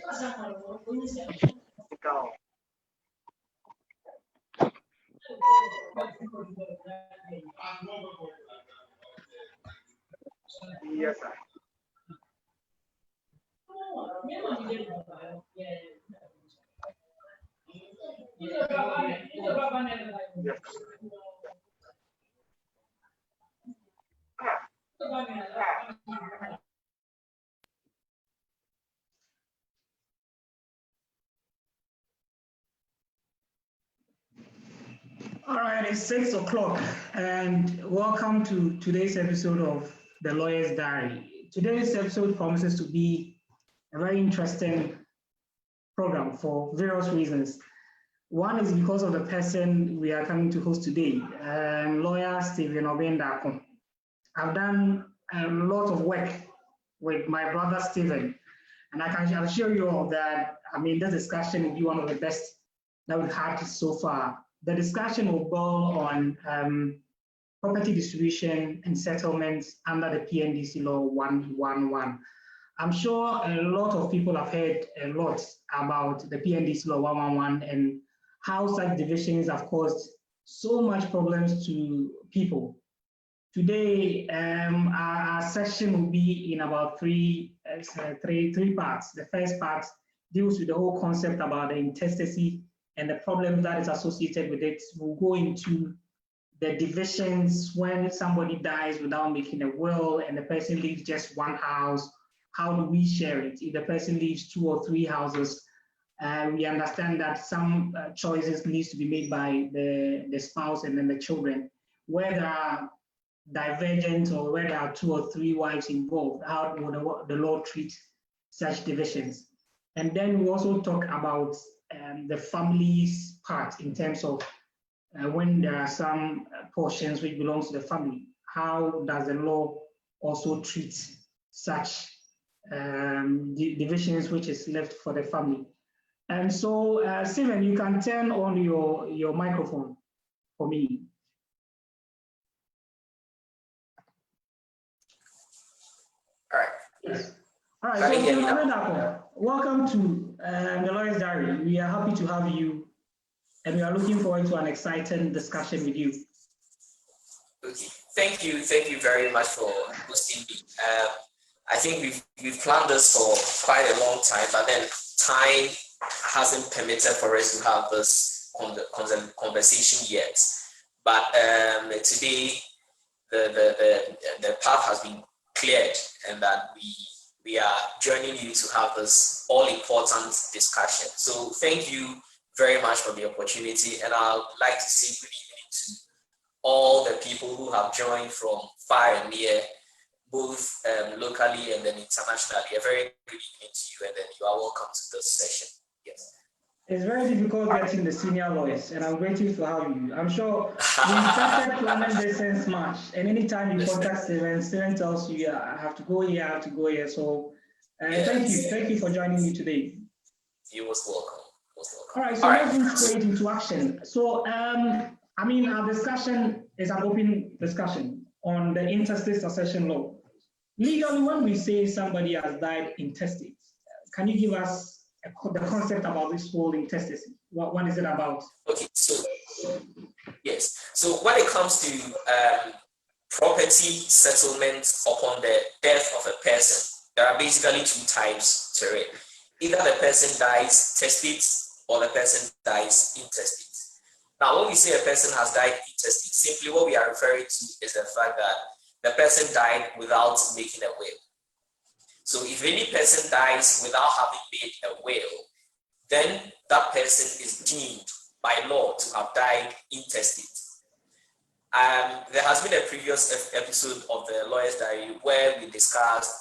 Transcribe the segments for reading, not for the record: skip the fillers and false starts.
Yes, sir. All right, it's 6 o'clock, and welcome to today's episode of The Lawyer's Diary. Today's episode promises to be a very interesting program for various reasons. One is because of the person we are coming to host today, lawyer Stephen Obeng Darko. I've done a lot of work with my brother Stephen, and I can assure you all that, this discussion will be one of the best that we've had so far. The discussion will boil on property distribution and settlements under the PNDC law 111. I'm sure a lot of people have heard a lot about the PNDC law 111 and how such divisions have caused so much problems to people. Today, our session will be in about three parts. The first part deals with the whole concept about the intestacy and the problem that is associated with it. We'll go into the divisions when somebody dies without making a will and the person leaves just one house. How do we share it? If the person leaves 2 or 3 houses, we understand that some choices needs to be made by the spouse and then the children. Where there are divergent or where there are 2 or 3 wives involved, how would the law treat such divisions? And then we also talk about the family's part in terms of when there are some portions which belongs to the family. How does the law also treat such divisions which is left for the family? And so, Stephen, you can turn on your microphone for me. All right. Yes. All right, so Darko, welcome to the Lawyer's Diary. We are happy to have you, and we are looking forward to an exciting discussion with you. Okay, thank you very much for hosting me. I think we've planned this for quite a long time, but then time hasn't permitted for us to have this conversation yet. But today, the path has been cleared, and that we are joining you to have this all-important discussion. So thank you very much for the opportunity, and I'd like to say good evening to all the people who have joined from far and near, both locally and then internationally. A very good evening to you, and then you are welcome to this session. Yes. It's very difficult getting the senior lawyers, and I'm grateful to have you. I'm sure we started planning this since March, and anytime you contact Steven tells you, I have to go here, I have to go here. So yes. Thank you for joining me today. You're most welcome. All right, so let's move straight into action. So, our discussion is an open discussion on the intestate succession law. Legally, when we say somebody has died intestate, can you give us the concept about this whole intestacy? What is it about? Okay, so yes. So when it comes to property settlement upon the death of a person, there are basically 2 types to it. Either the person dies testate or the person dies intestate. Now, when we say a person has died intestate, simply what we are referring to is the fact that the person died without making a will. So if any person dies without having made a will, then that person is deemed by law to have died intestate. There has been a previous episode of the Lawyer's Diary where we discussed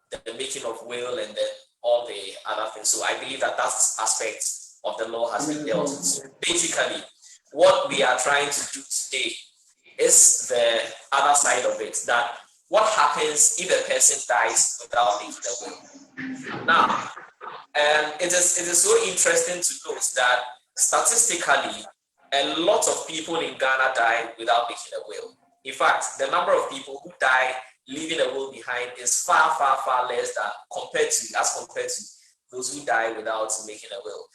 the making of will and then all the other things. So I believe that aspect of the law has been dealt with. So basically, what we are trying to do today is the other side of it, that what happens if a person dies without making a will? Now, it is so interesting to note that statistically, a lot of people in Ghana die without making a will. In fact, the number of people who die leaving a will behind is far, far, far less than compared to those who die without making a will.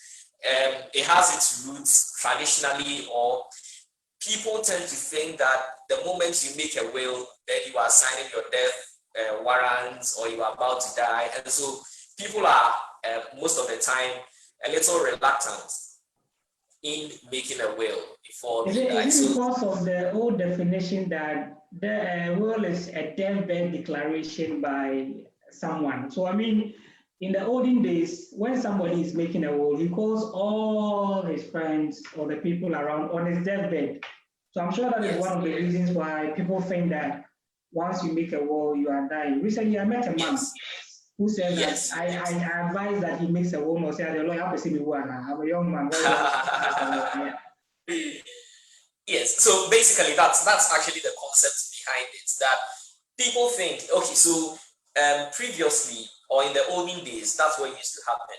It has its roots traditionally, or people tend to think that the moment you make a will, then you are signing your death warrants, or you are about to die. And so people are most of the time a little reluctant in making a will before they die. Is it because of the old definition that the will is a deathbed declaration by someone? So I mean, in the olden days, when somebody is making a will, he calls all his friends or the people around on his deathbed. So I'm sure that is one of the reasons why people think that once you make a will, you are dying. Recently, I met a man who said that I advise that he makes a will, or say, I'm a young man. Yes, so basically that's actually the concept behind it, that people think, okay, so previously or in the olden days, that's what used to happen.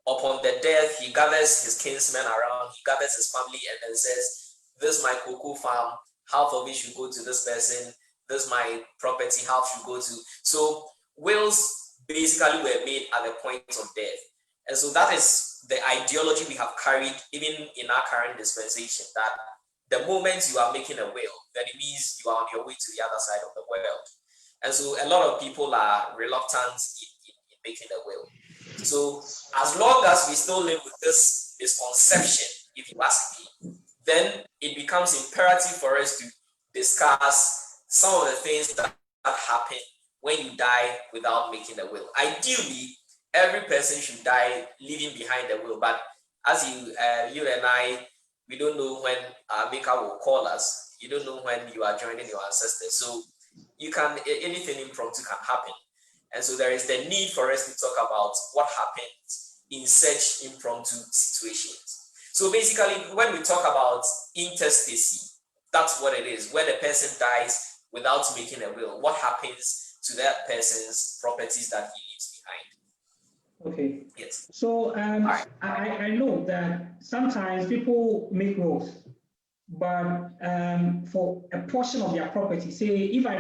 Upon the death, he gathers his kinsmen around, he gathers his family, and then says, this is my cocoa farm, half of it should go to this person, this is my property, half should go to. So wills basically were made at the point of death. And so that is the ideology we have carried even in our current dispensation, that the moment you are making a will, then it means you are on your way to the other side of the world. And so a lot of people are reluctant in making a will. So as long as we still live with this misconception, if you ask me, then it becomes imperative for us to discuss some of the things that happen when you die without making a will. Ideally, every person should die leaving behind a will, but as you and I, we don't know when our maker will call us. You don't know when you are joining your ancestors. So you can, anything impromptu can happen. And so there is the need for us to talk about what happens in such impromptu situations. So basically, when we talk about intestacy, that's what it is, where the person dies without making a will. What happens to that person's properties that he leaves behind? Okay. Yes. So I know that sometimes people make wills, but for a portion of their property, say if I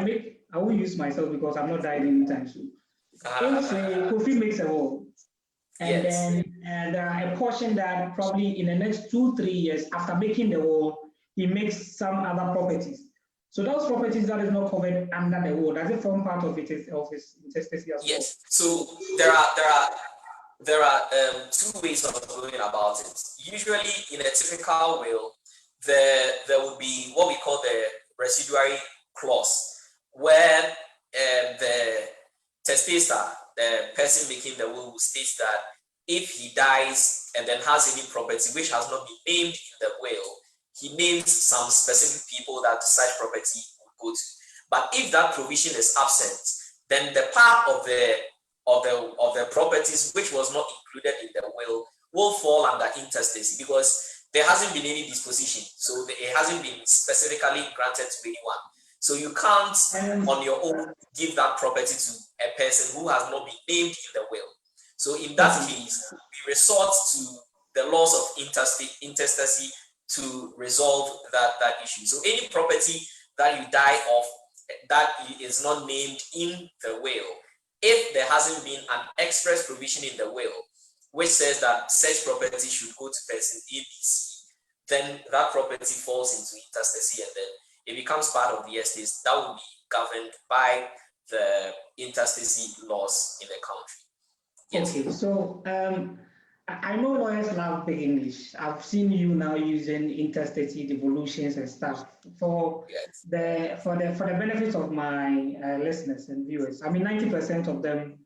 will use myself because I'm not dying anytime soon. If say Kofi makes a will, and then there are a portion that probably in the next 2-3 years after making the will, he makes some other properties. So those properties that is not covered under the will, does it form part of his intestacy as well? Yes. So there are two ways of going about it. Usually, in a typical will, there would be what we call the residuary clause, where the testator, the person making the will, states that if he dies and then has any property which has not been named in the will, he names some specific people that such property would go to. But if that provision is absent, then the part of the properties which was not included in the will fall under intestacy, because there hasn't been any disposition, so it hasn't been specifically granted to anyone. So you can't on your own give that property to a person who has not been named in the will. So in that case, we resort to the laws of intestacy to resolve that issue. So any property that you die of that is not named in the will, if there hasn't been an express provision in the will which says that such property should go to person ABC, then that property falls into intestacy, and then it becomes part of the estate that will be governed by the intestacy laws in the country. Yes. Okay, so I know lawyers love big English. I've seen you now using intestate devolutions and stuff for the benefit of my listeners and viewers. I mean, 90% of them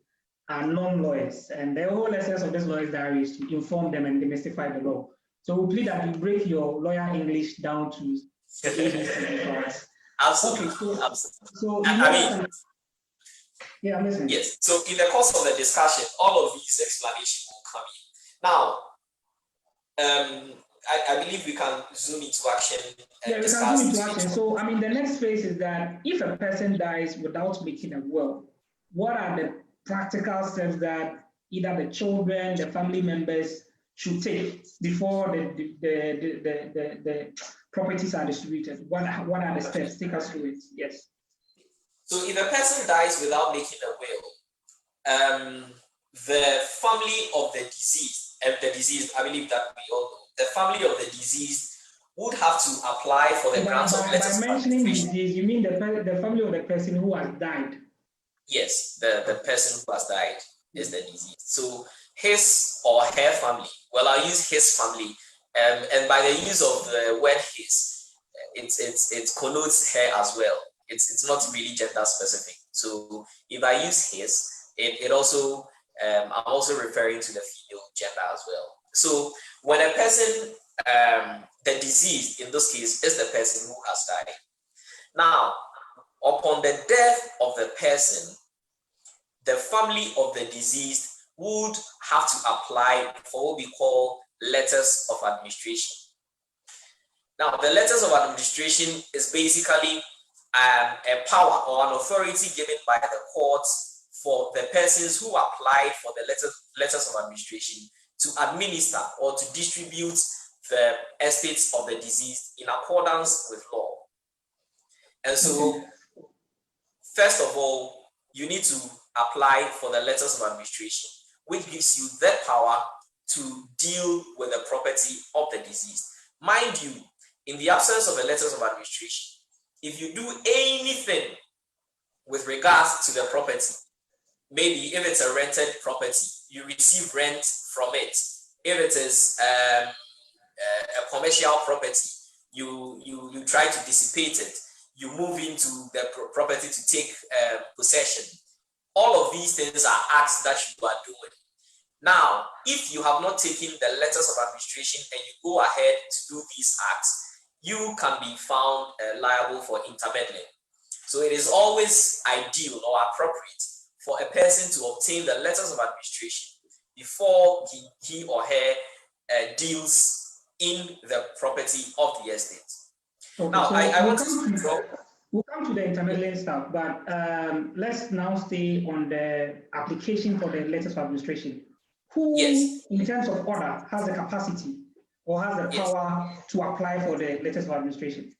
are non-lawyers, and the whole essence of this lawyer's diary is to inform them and demystify the law. So we plead that you break your lawyer English down to ABC for us. Absolutely. Okay, absolutely. So yeah, I'm listening. Yes. So in the course of the discussion, all of these explanations will come in. Now, I believe we can zoom into action. Yeah, we can zoom into action. So, I mean, the next phase is that if a person dies without making a will, what are the practical steps that either the children, the family members should take before the properties are distributed? What are the steps? Take us through it. Yes. So if a person dies without making a will, the family of the deceased, I believe that we all know, the family of the deceased would have to apply for the grants of letters of mentioning administration. disease, you mean the family of the person who has died? Yes, the person who has died is the deceased. So his or her family, well, I'll use his family, and by the use of the word his, it connotes her as well. It's not really gender specific. So if I use his, it also I'm also referring to the female gender as well. So when a person, the deceased in this case is the person who has died. Now, upon the death of the person, the family of the deceased would have to apply for what we call letters of administration. Now, the letters of administration is basically a power or an authority given by the courts for the persons who applied for the letters of administration to administer or to distribute the estates of the deceased in accordance with law. And so, first of all, you need to apply for the letters of administration, which gives you the power to deal with the property of the deceased. Mind you, in the absence of the letters of administration, if you do anything with regards to the property, maybe if it's a rented property, you receive rent from it. If it is a commercial property, you try to dissipate it. You move into the property to take possession. All of these things are acts that you are doing. Now, if you have not taken the letters of administration and you go ahead to do these acts, you can be found liable for intermeddling. So it is always ideal or appropriate for a person to obtain the letters of administration before he or her deals in the property of the estate. Okay, now, so I want to we'll come to the intermeddling stuff, but let's now stay on the application for the letters of administration. Who, yes, in terms of order, has the capacity or has the power to apply for the letters of administration?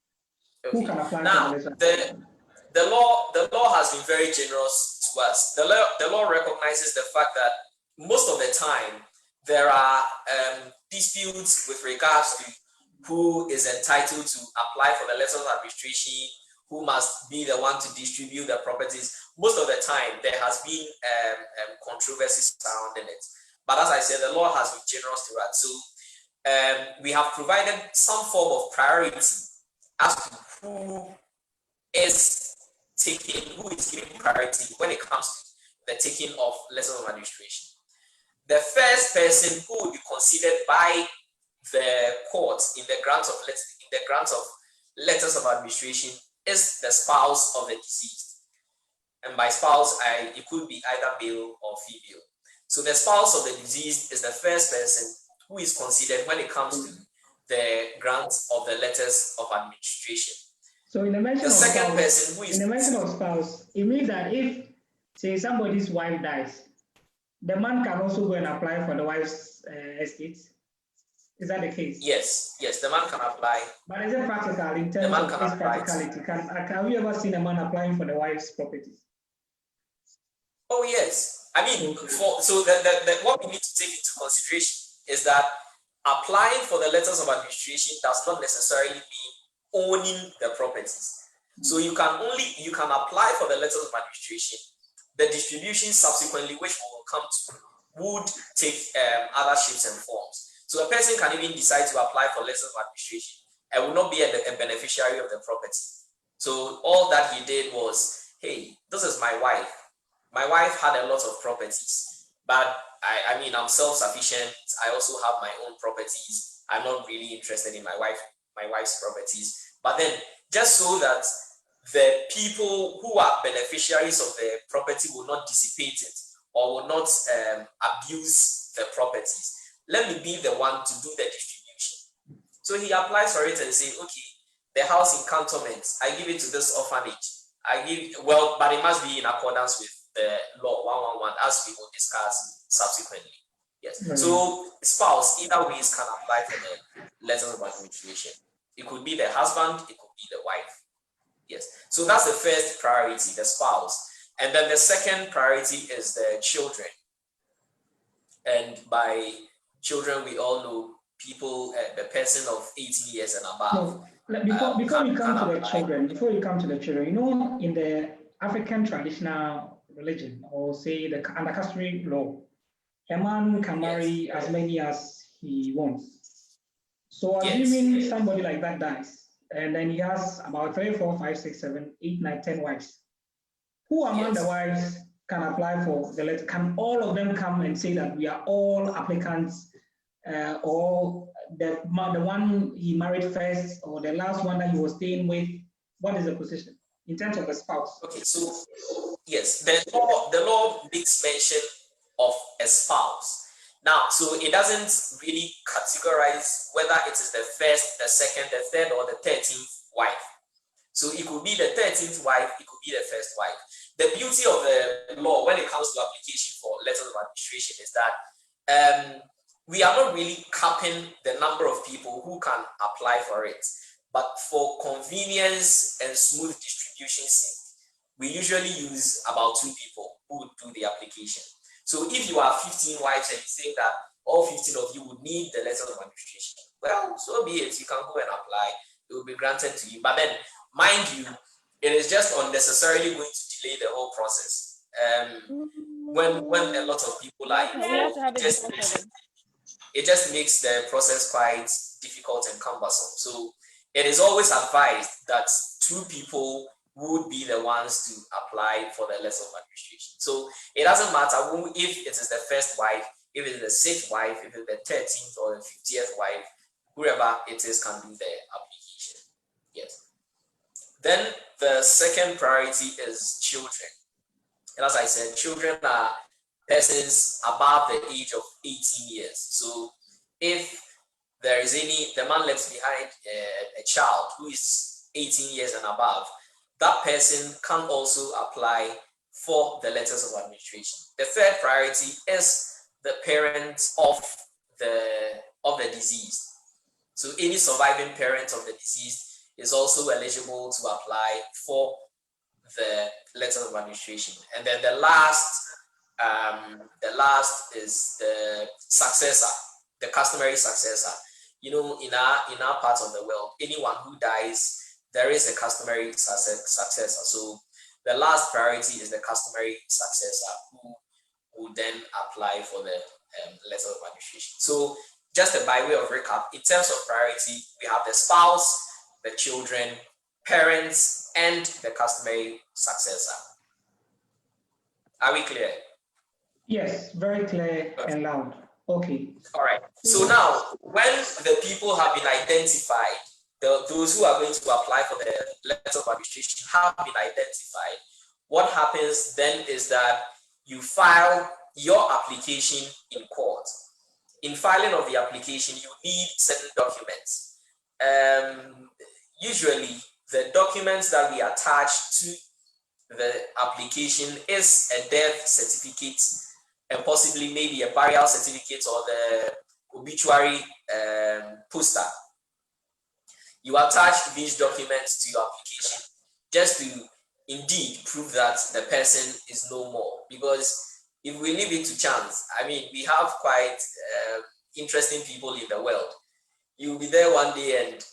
Okay. Who can apply now, for the letters? The law has been very generous to us. The law recognizes the fact that most of the time there are disputes with regards to who is entitled to apply for the letters of administration, who must be the one to distribute the properties. Most of the time there has been controversies surrounding it. But as I said, the law has been generous to us. So we have provided some form of priority as to who is given priority when it comes to the taking of letters of administration. The first person who will be considered by the court in the grant of letters of administration is the spouse of the deceased. And by spouse, it could be either male or female. So the spouse of the deceased is the first person who is considered when it comes to the grant of the letters of administration. So in the mention The of second spouse, person who is in the mention of spouse, it means that if, say, somebody's wife dies, the man can also go and apply for the wife's estate. Is that the case? Yes, the man can apply. But is it practical in terms of its practicality? Have you ever seen a man applying for the wife's properties? Oh yes. I mean, what we need to take into consideration is that applying for the letters of administration does not necessarily mean owning the properties. So you can apply for the letters of administration. The distribution subsequently, which we will come to, would take other shapes and forms. So a person can even decide to apply for letters of administration and will not be a beneficiary of the property. So all that he did was, hey, this is my wife. My wife had a lot of properties, but I mean, I'm self-sufficient. I also have my own properties. I'm not really interested in my wife's properties. But then, just so that the people who are beneficiaries of the property will not dissipate it or will not abuse the properties, let me be the one to do the distribution. So he applies for it and say, okay, the house in Cantonment, I give it to this orphanage. But it must be in accordance with the law 111, as we will discuss subsequently. Yes. Mm-hmm. So spouse, either ways, can apply for the letters of administration. It could be the husband, it could be the wife. Yes. So that's the first priority, the spouse. And then the second priority is the children. And by children, we all know people, the person of 18 years and above. No, before you come to the children, you know, in the African traditional religion, or say the under customary law, a man can marry as many as he wants. So assuming somebody like that dies, and then he has about 3, 4, 5, 6, 7, 8, 9, 10 wives, who among the wives can apply for the letter? Can all of them come and say that we are all applicants, or the one he married first, or the last one that he was staying with? What is the position in terms of the spouse? Okay, so yes, the law makes mention of a spouse. Now, so it doesn't really categorize whether it is the first, the second, the third, or the 13th wife. So it could be the 13th wife, it could be the first wife. The beauty of the law when it comes to application for letters of administration is that we are not really capping the number of people who can apply for it, but for convenience and smooth distribution sake, we usually use about 2 people who would do the application. So if you have 15 wives and you think that all 15 of you would need the letters of administration, well, so be it. You can go and apply. It will be granted to you. But then, mind you, it is just unnecessarily going to delay the whole process. When a lot of people are involved, it just makes the process quite difficult and cumbersome. So it is always advised that 2 people would be the ones to apply for the letter of administration. So it doesn't matter if it is the first wife, if it is the 6th wife, if it is the 13th or the 50th wife, whoever it is can do the application. Yes. Then the second priority is children. And as I said, children are persons above the age of 18 years. So if there is the man left behind a child who is 18 years and above, that person can also apply for the letters of administration. The third priority is the parents of the deceased. So any surviving parent of the deceased is also eligible to apply for the letter of administration. And then the last is the successor, the customary successor. You know, in our part of the world, anyone who dies, there is a customary successor. So the last priority is the customary successor who will then apply for the letter of administration. So just by way of recap, in terms of priority, we have the spouse, the children, parents, and the customary successor. Are we clear? Yes, very clear and loud. Okay. All right. So now, when the people have been identified, those who are going to apply for the letter of administration have been identified, what happens then is that you file your application in court. In filing of the application, you need certain documents. Usually, the documents that we attach to the application is a death certificate and possibly maybe a burial certificate or the obituary poster. You attach these documents to your application just to indeed prove that the person is no more. Because if we leave it to chance, I mean, we have quite interesting people in the world. You'll be there one day and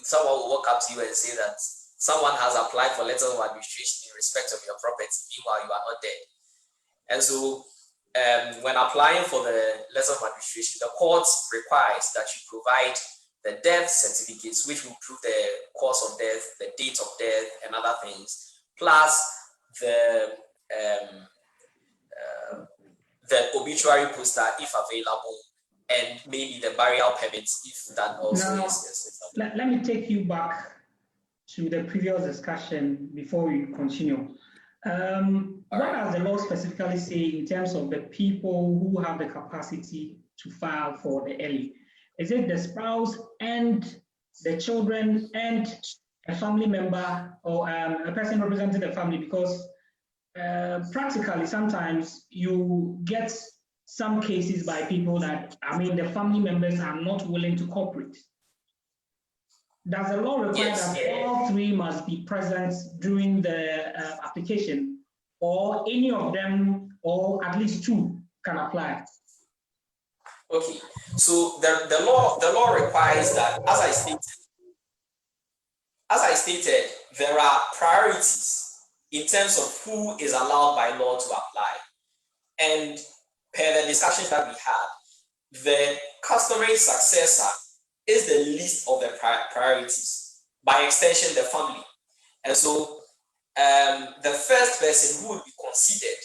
someone will walk up to you and say that someone has applied for letter of administration in respect of your property, meanwhile you are not dead. And so when applying for the letter of administration, the court requires that you provide the death certificates, which will prove the cause of death, the date of death, and other things, plus the obituary poster, if available, and maybe the burial permits, if that also is available. Let me take you back to the previous discussion before we continue. What does the law specifically say in terms of the people who have the capacity to file for the LE? Is it the spouse and the children and a family member or a person representing the family? Because practically, sometimes you get some cases by people that, I mean, the family members are not willing to cooperate. Does the law require that all 3 must be present during the application, or any of them, or at least 2 can apply? Okay, so the law requires that, as I stated, there are priorities in terms of who is allowed by law to apply. And per the discussions that we had, the customary successor is the least of the priorities, by extension, the family. And so the first person who would be considered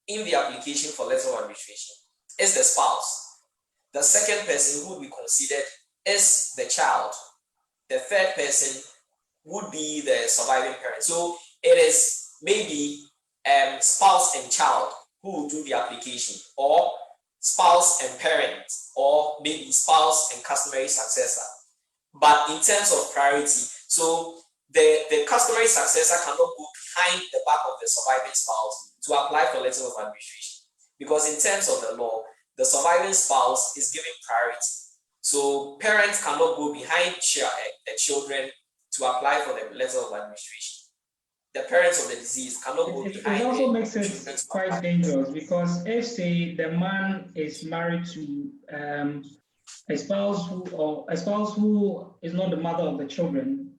in the application for letter of administration is the spouse. The second person who would be considered is the child. The third person would be the surviving parent. So it is maybe spouse and child who will do the application, or spouse and parent, or maybe spouse and customary successor. But in terms of priority, so the customary successor cannot go behind the back of the surviving spouse to apply for letter of administration, because in terms of the law, the surviving spouse is given priority. So parents cannot go behind the children to apply for the letter of administration. The parents of the deceased cannot go behind. It also makes it quite dangerous, because if, say, the man is married to a spouse who is not the mother of the children,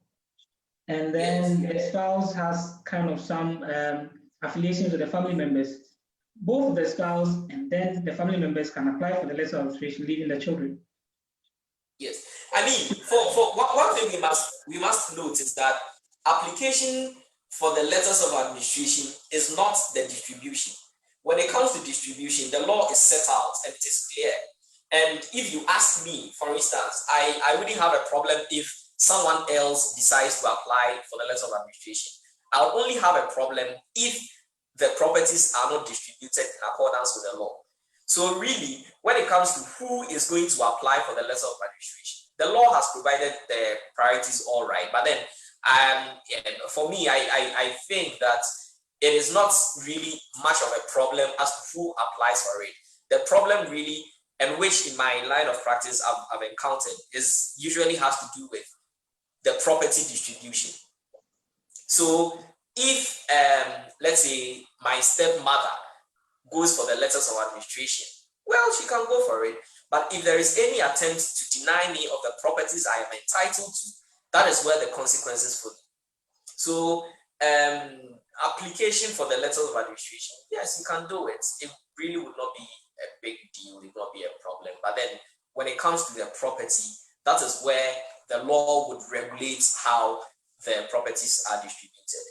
and then the spouse has kind of some affiliation with the family members, both the spouse and then the family members can apply for the letter of administration, leaving the children. Yes, I mean, for one thing we must note is that application for the letters of administration is not the distribution. When it comes to distribution, the law is set out and it is clear. And if you ask me, for instance, I wouldn't have a problem if someone else decides to apply for the letter of administration. I'll only have a problem if the properties are not distributed in accordance with the law. So really, when it comes to who is going to apply for the letter of administration, the law has provided the priorities all right. But then for me, I think that it is not really much of a problem as to who applies for it. The problem really, and which in my line of practice I've encountered, is usually has to do with the property distribution. So if, let's say, my stepmother goes for the letters of administration, well, she can go for it. But if there is any attempt to deny me of the properties I am entitled to, that is where the consequences for me. So application for the letters of administration, yes, you can do it. It really would not be a big deal, it would not be a problem. But then when it comes to the property, that is where the law would regulate how the properties are distributed.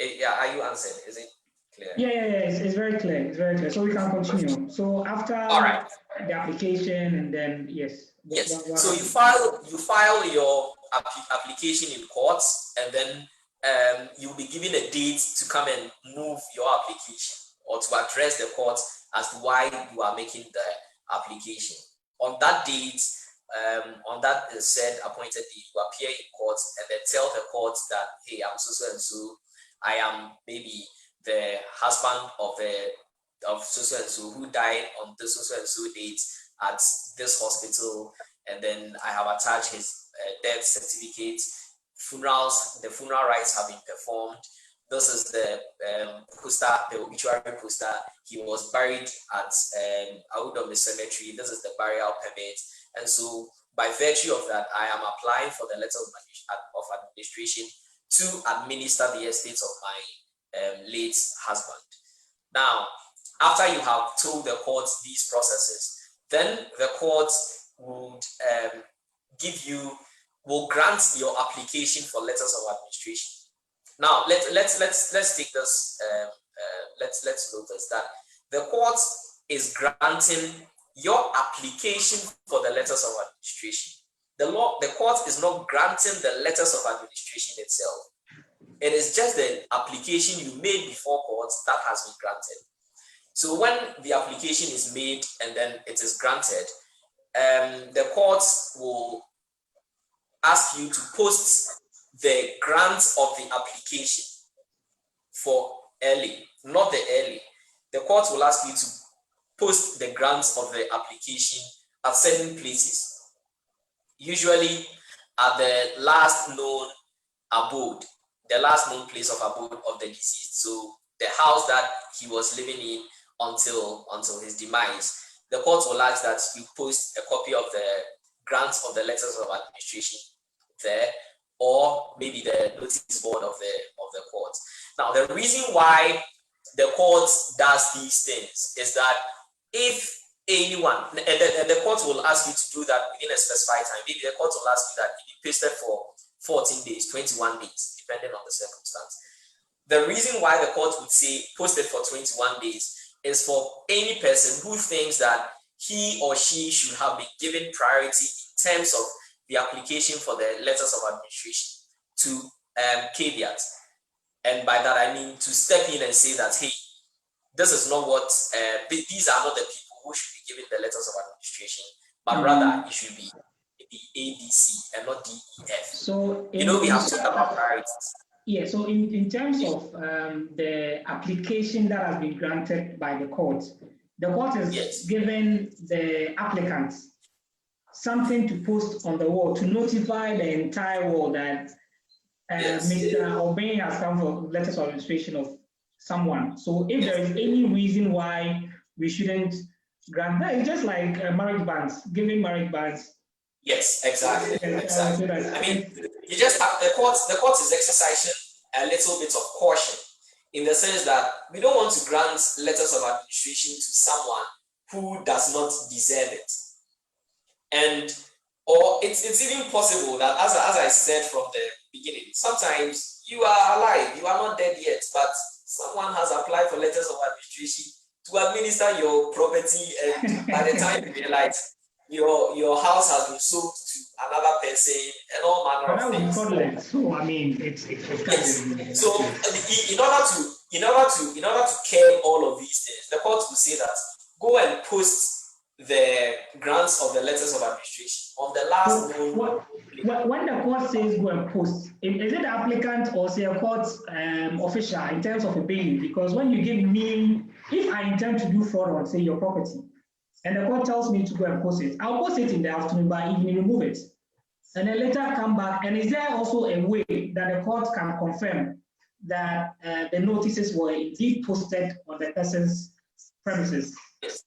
Yeah, are you answering? Is it clear? Yeah, it's very clear. It's very clear. So we can continue. So after the application, and then yes. So you file your application in courts, and then you'll be given a date to come and move your application, or to address the court as to why you are making the application. On that date, on that said appointed date, you appear in court and then tell the court that, hey, I'm so and so. I am maybe the husband of so and so who died on this so and so date at this hospital, and then I have attached his death certificate. The funeral rites have been performed. This is the poster, the obituary poster. He was buried at Audom Cemetery. This is the burial permit. And so, by virtue of that, I am applying for the letter of administration to administer the estates of my late husband. Now, after you have told the court these processes, then the court would will grant your application for letters of administration. Now, let's take this. Let's notice that the court is granting your application for the letters of administration. The court is not granting the letters of administration itself. It is just the application you made before court that has been granted. So when the application is made and then it is granted, the court will ask you to post the grant of the application for early, not the early. The court will ask you to post the grants of the application at certain places, usually at the last known abode, the last known place of abode of the deceased. So the house that he was living in until his demise. the court will ask that you post a copy of the grants of the letters of administration there, or maybe the notice board of the court. Now, the reason why the court does these things is that if anyone, and the court will ask you to do that within a specified time. Maybe the court will ask you that it be pasted for 14 days, 21 days, depending on the circumstance. The reason why the court would say posted for 21 days is for any person who thinks that he or she should have been given priority in terms of the application for the letters of administration to caveat. And by that, I mean to step in and say that, hey, this is not what, these are not the people who should be given the letters of administration, but rather it should be A, B, C, and not D, E, F. So, we have to talk about priorities. Yeah, so in terms of the application that has been granted by the court is giving the applicant something to post on the wall to notify the entire world that Mr. Obeng has come for letters of administration of someone. So if there is any reason why we shouldn't grant that, it's just like marriage bans, giving marriage bans. Yes, exactly. Exactly. I mean, you just have the court is exercising a little bit of caution in the sense that we don't want to grant letters of administration to someone who does not deserve it. And or it's even possible that, as I said from the beginning, sometimes you are alive, you are not dead yet, but someone has applied for letters of administration to administer your property, and by the time you realize your house has been sold to another person and all manner of things. So I mean, it's so in order to curb all of these things, the court will say that go and post the grants of the letters of administration on the last when the court says go and post, is it the applicant or say a court official in terms of obeying? Because when you give me, if I intend to do fraud on, say, your property, and the court tells me to go and post it, I'll post it in the afternoon, by evening remove it, and then later come back. And is there also a way that the court can confirm that the notices were indeed posted on the person's premises? Yes.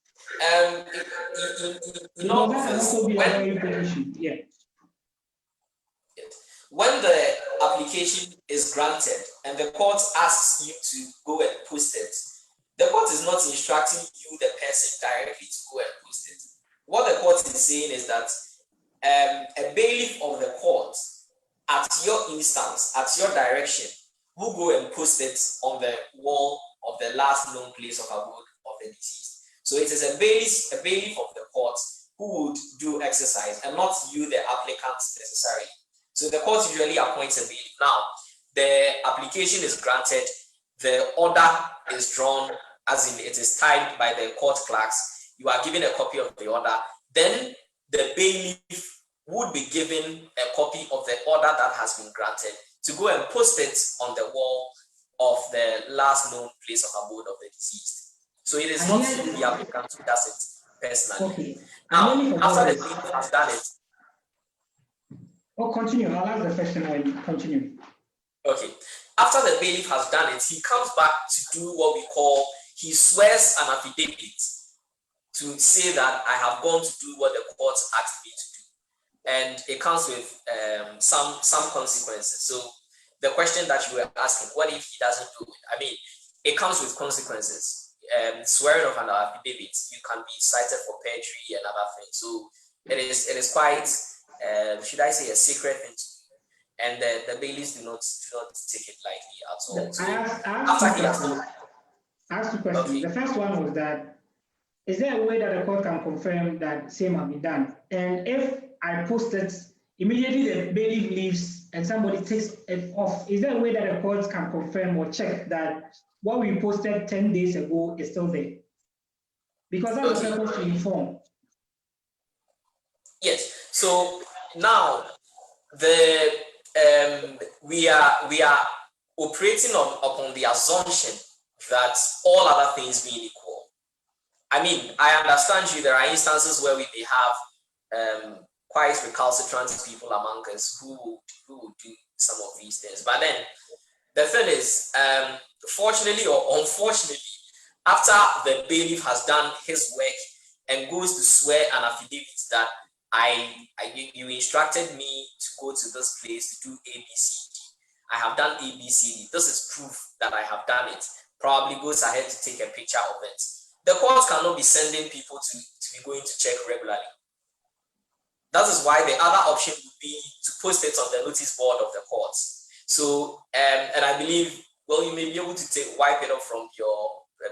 When the application is granted and the court asks you to go and post it, the court is not instructing you, the person, directly to go and post it. What the court is saying is that a bailiff of the court, at your instance, at your direction, will go and post it on the wall of the last known place of abode of the deceased. So it is a bailiff of the court who would do exercise, and not you, the applicant, necessarily. So the court usually appoints a bailiff. Now, the application is granted, the order is drawn, as in it is typed by the court clerks. You are given a copy of the order. Then the bailiff would be given a copy of the order that has been granted to go and post it on the wall of the last known place of abode of the deceased. So it is not the applicant who does it personally. Okay. Now, after the bailiff has done it. Oh, continue. I'll ask the question when you continue. Okay. After the bailiff has done it, he comes back to do what we call, he swears an affidavit to say that I have gone to do what the court asked me to do. And it comes with some consequences. So the question that you were asking, what if he doesn't do it? I mean, it comes with consequences. Swearing of an affidavit, you can be cited for perjury and other things. So it is quite, should I say, a secret thing to do. And the bailiffs do not take it lightly at all. So I asked two questions. Okay. The first one was that, is there a way that the court can confirm that same have been done? And if I post it, immediately the bailiff leaves and somebody takes it off, is there a way that the court can confirm or check that what we posted 10 days ago is still there? Because that was supposed to inform. Yes. So now we are operating upon the assumption that all other things being equal. I mean, I understand you. There are instances where we may have quite recalcitrant people among us who would do some of these things. But then the thing is, fortunately or unfortunately, after the bailiff has done his work and goes to swear an affidavit that you instructed me to go to this place to do ABCD. I have done ABCD. This is proof that I have done it. Probably goes ahead to take a picture of it. The court cannot be sending people to be going to check regularly. That is why the other option would be to post it on the notice board of the court. So, and I believe, well, you may be able to wipe it off from your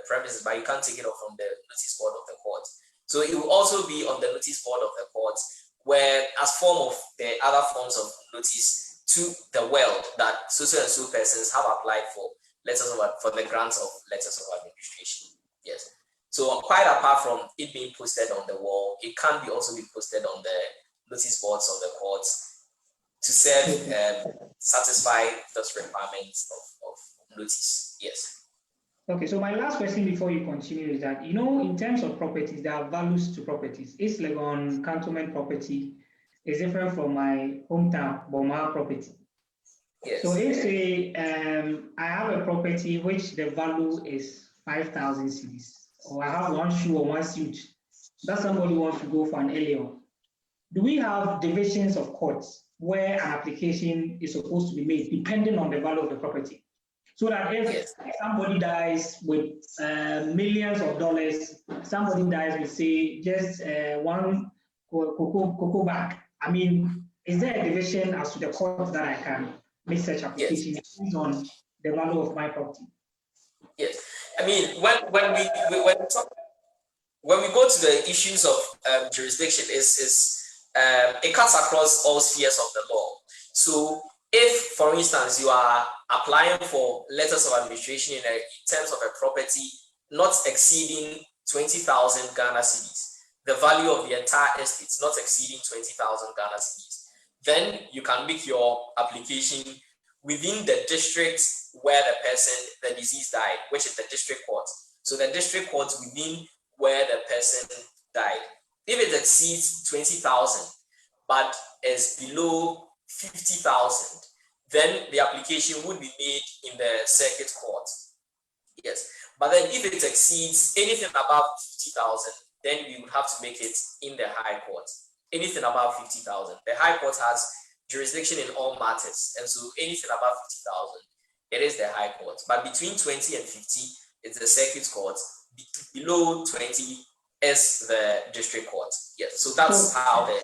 premises, but you can't take it off from the notice board of the court. So it will also be on the notice board of the court, where as form of the other forms of notice to the world that so and so persons have applied for the grants of letters of administration. Yes. So quite apart from it being posted on the wall, it can be also be posted on the notice boards of the courts to satisfy those requirements of notice. Yes. Okay, so my last question before you continue is that, in terms of properties, there are values to properties. It's like on cantonment property is different from my hometown, Boma property. Yes. So if say I have a property which the value is 5,000 cedis, or I have one shoe or one suit that somebody wants to go for an LAO, do we have divisions of courts where an application is supposed to be made depending on the value of the property? So that if somebody dies with millions of dollars, somebody dies with, say, just one cocoa bag, I mean, is there a division as to the court that I can make such application based on the value of my property? Yes. I mean, when we go to the issues of jurisdiction, it cuts across all spheres of the law. So if, for instance, you are applying for letters of administration in terms of a property not exceeding 20,000 Ghana cedis, the value of the entire estate not exceeding 20,000 Ghana cedis, then you can make your application within the district where the deceased died, which is the district court. So the district court within where the person died. If it exceeds 20,000 but is below 50,000, then the application would be made in the circuit court. Yes, but then if it exceeds anything above 50,000, then we would have to make it in the High Court. Anything above 50,000, the High Court has jurisdiction in all matters, and so anything above 50,000, it is the High Court. But between 20 and 50, it's the Circuit Court. Below 20 is the District Court. Yes, so that's how the.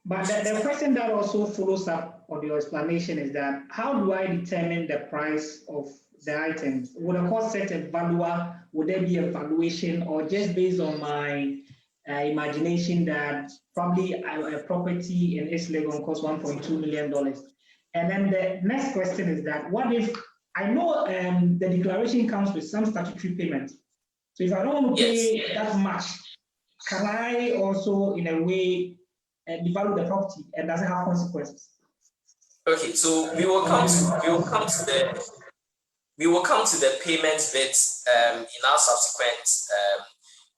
But the question that also follows up on your explanation is that how do I determine the price of the items? Would a court set a valuer? Would there be a valuation, or just based on my imagination that probably a property in East Legon costs $1.2 million? And then the next question is that what if I know the declaration comes with some statutory payment? So if I don't want to pay that much, can I also, in a way, devalue the property, and does it have consequences? Okay, so we will come to the payment bit in our subsequent.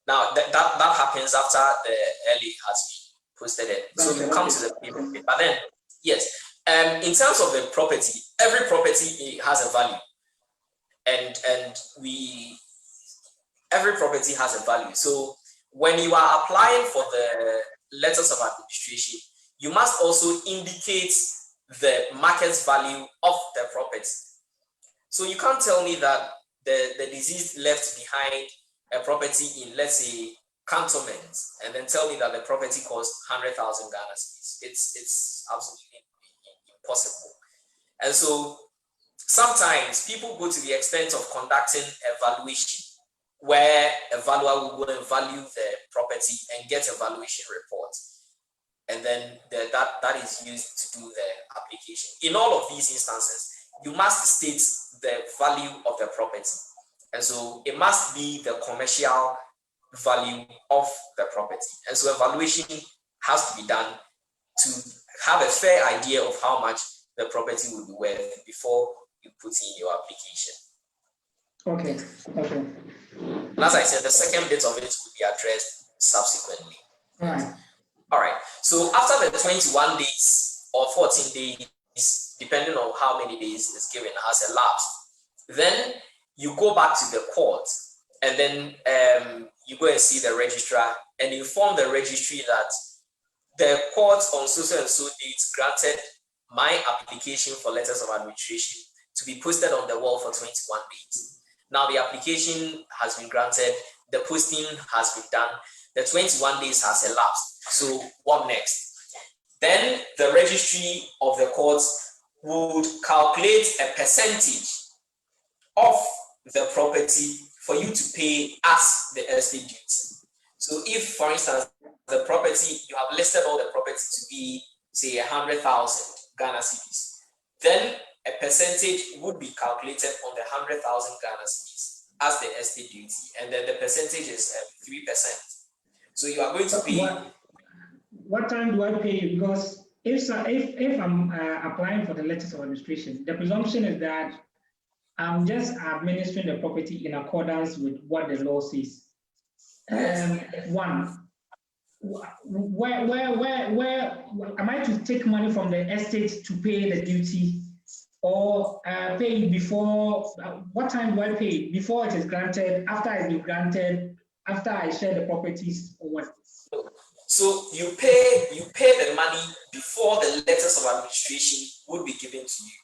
Now that happens after the LA has been posted. So we'll come to the payment bit, but then yes, in terms of the property, every property has a value, and every property has a value. So when you are applying for the letters of administration, you must also indicate the market value of the property. So you can't tell me that the deceased left behind a property in, let's say, cantonment, and then tell me that the property cost 100,000 Ghana cedis. It's absolutely impossible. And so sometimes people go to the extent of conducting a valuation, where a valuer will go and value the property and get a valuation report. And then that is used to do the application. In all of these instances, you must state the value of the property. And so it must be the commercial value of the property. And so evaluation has to be done to have a fair idea of how much the property will be worth before you put in your application. Okay. And as I said, the second bit of it will be addressed subsequently. All right. So after the 21 days or 14 days, depending on how many days is given, has elapsed, then you go back to the court, and then you go and see the registrar and inform the registry that the court on so and so date granted my application for letters of administration to be posted on the wall for 21 days. Now the application has been granted, the posting has been done, the 21 days has elapsed. So what next? Then the registry of the courts would calculate a percentage of the property for you to pay as the estate duty. So if, for instance, the property, you have listed all the property to be, say, 100,000 Ghana cedis, then a percentage would be calculated on the 100,000 Ghana cedis as the estate duty, and then the percentage is 3%. So you are going to pay. What time do I pay you? Because if I'm applying for the letters of administration, the presumption is that I'm just administering the property in accordance with what the law says. One, where am I to take money from the estate to pay the duty, or pay it before? What time do I pay? Before it is granted, after it's been granted, after I share the properties, or what? So you pay the money before the letters of administration would be given to you.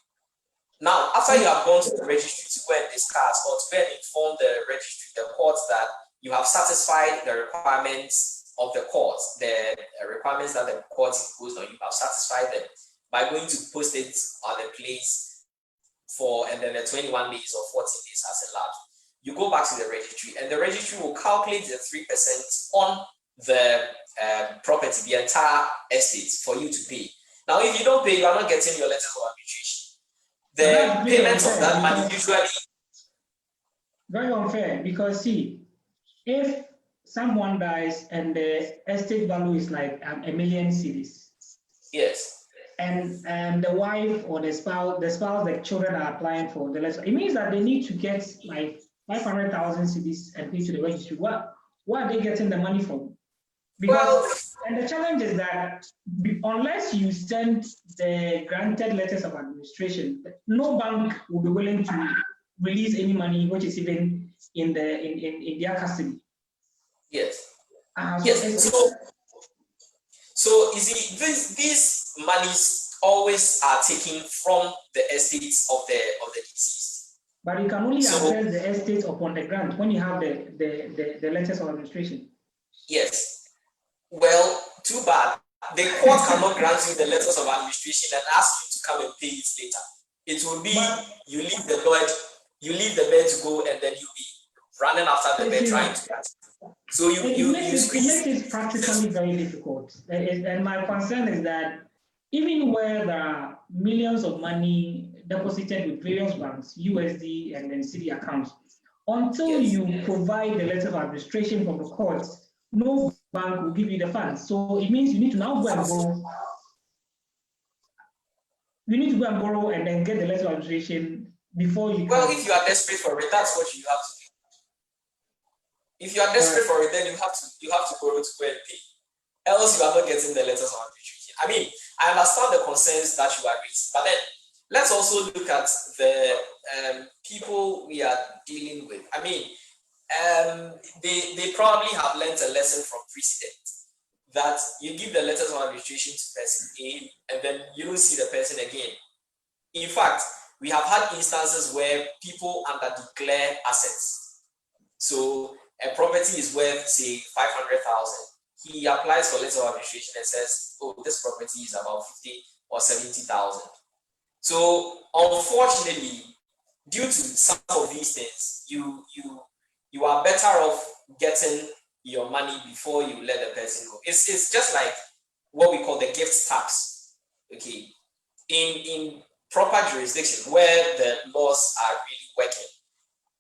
Now, after you have gone to the registry to go and discuss or to go and inform the registry, the courts, that you have satisfied the requirements of the courts, the requirements that the court imposed on you, have satisfied them by going to post it on the place for, and then the 21 days or 14 days has elapsed. You go back to the registry, and the registry will calculate the 3% on the property, the entire estate, for you to pay. Now, if you don't pay, you are not getting your letters of administration. The payment of that money usually very unfair, because see, if someone dies and the estate value is like 1 million cedis, yes, and the wife or the spouse, the children are applying for the letter, it means that they need to get like 500,000 cedis and pay to the registry. What are they getting the money from? Because and the challenge is that unless you send the granted letters of administration, no bank will be willing to release any money which is even in their custody. Yes. Yes. So you see, these monies always are taken from the estates of the deceased. But you can only access the estate upon the grant when you have the letters of administration. Yes. Well, too bad. The court cannot grant you the letters of administration and ask you to come and pay it later. It will be you leave the bed to go, and then you'll be running after the bed trying to grant it. So you makes it practically very difficult. And my concern is that even where there are millions of money deposited with various banks, USD and then city accounts, until you provide the letter of administration from the courts, no bank will give you the funds. So it means you need to now go and borrow. You need to go and borrow and then get the letter of administration before you. Well, if you are desperate for it, that's what you have to do. If you are desperate for it, then you have to borrow to go and pay. Else you are not getting the letters of administration. I mean, I understand the concerns that you are raising, but then let's also look at the people we are dealing with. I mean, they probably have learned a lesson from precedent, that you give the letters of administration to person A and then you don't see the person again. In fact, we have had instances where people underdeclare assets. So a property is worth, say, 500,000. He applies for letter of administration and says, oh, this property is about 50 or 70,000. So unfortunately, due to some of these things, you are better off getting your money before you let the person go. It's just like what we call the gift tax. Okay, in proper jurisdiction where the laws are really working.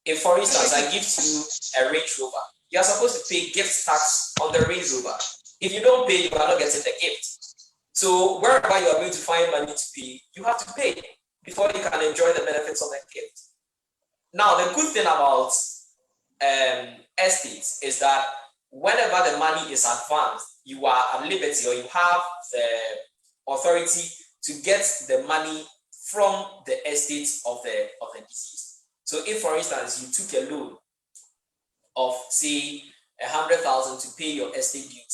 If, for instance, I give you a Range Rover, you are supposed to pay gift tax on the Range Rover. If you don't pay, you are not getting the gift. So wherever you are going to find money to pay, you have to pay before you can enjoy the benefits of the gift. Now, the good thing about estates is that whenever the money is advanced, you are at liberty, or you have the authority to get the money from the estate of the deceased. So if, for instance, you took a loan of, say, 100,000 to pay your estate duty.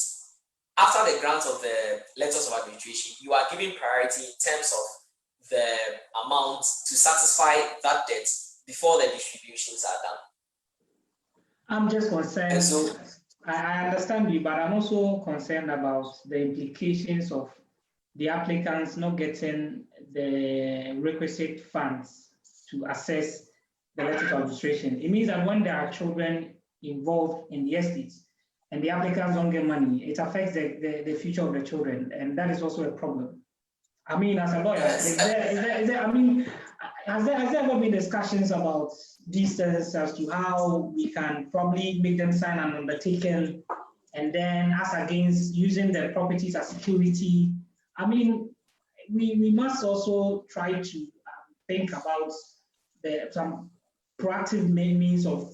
After the grant of the letters of administration, you are given priority in terms of the amount to satisfy that debt before the distributions are done. I'm just concerned. And so, I understand you, but I'm also concerned about the implications of the applicants not getting the requisite funds to assess the letter of administration. It means that when there are children involved in the estates and the applicants don't get money, it affects the future of the children, and that is also a problem. I mean, as a lawyer, has there ever been discussions about these things as to how we can probably make them sign an undertaking and then as against using their properties as security? I mean, we must also try to think about some proactive means of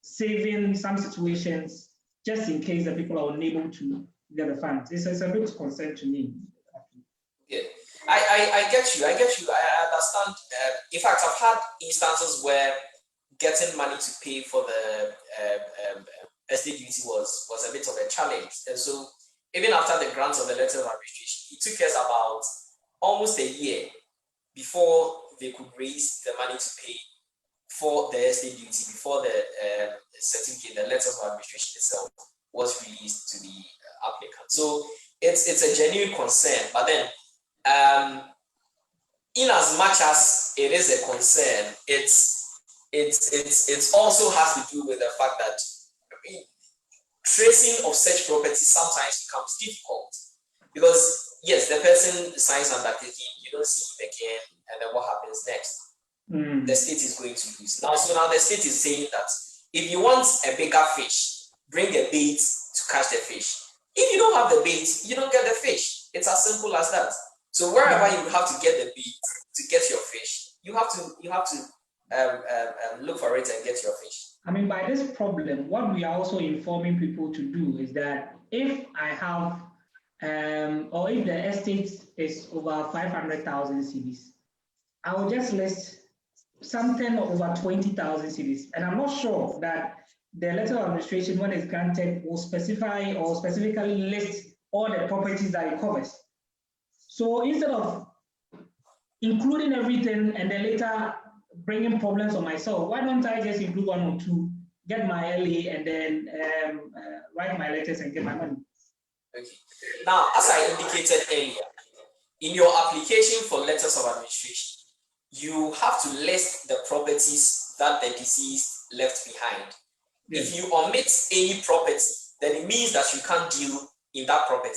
saving some situations just in case the people are unable to get the funds. It's a bit concern to me. Yeah, I get you. I understand. In fact, I've had instances where getting money to pay for the estate duty was a bit of a challenge. And so even after the grant of the letter of administration, it took us about almost a year before they could raise the money to pay for the estate duty, before the certificate, the letter of administration itself was released to the applicant. So it's a genuine concern, but then in as much as it is a concern, it's also has to do with the fact that tracing of such property sometimes becomes difficult, because yes, the person signs undertaking, you don't see him again, and then what happens next? The state is going to lose. Now the state is saying that if you want a bigger fish, bring a bait to catch the fish. If you don't have the bait, you don't get the fish. It's as simple as that. So wherever you have to get the bait to get your fish, you have to look for it and get your fish. I mean, by this problem, what we are also informing people to do is that if I have, or if the estate is over 500,000 cedis, I will just list something over 20,000 cedis. And I'm not sure that the letter of administration, when it's granted, will specify or specifically list all the properties that it covers. So instead of including everything and then later bringing problems on myself, why don't I just include one or two, get my LA, and then write my letters and get my money? Okay. Now, as I indicated earlier, in your application for letters of administration, you have to list the properties that the deceased left behind. Yes. If you omit any property, then it means that you can't deal in that property.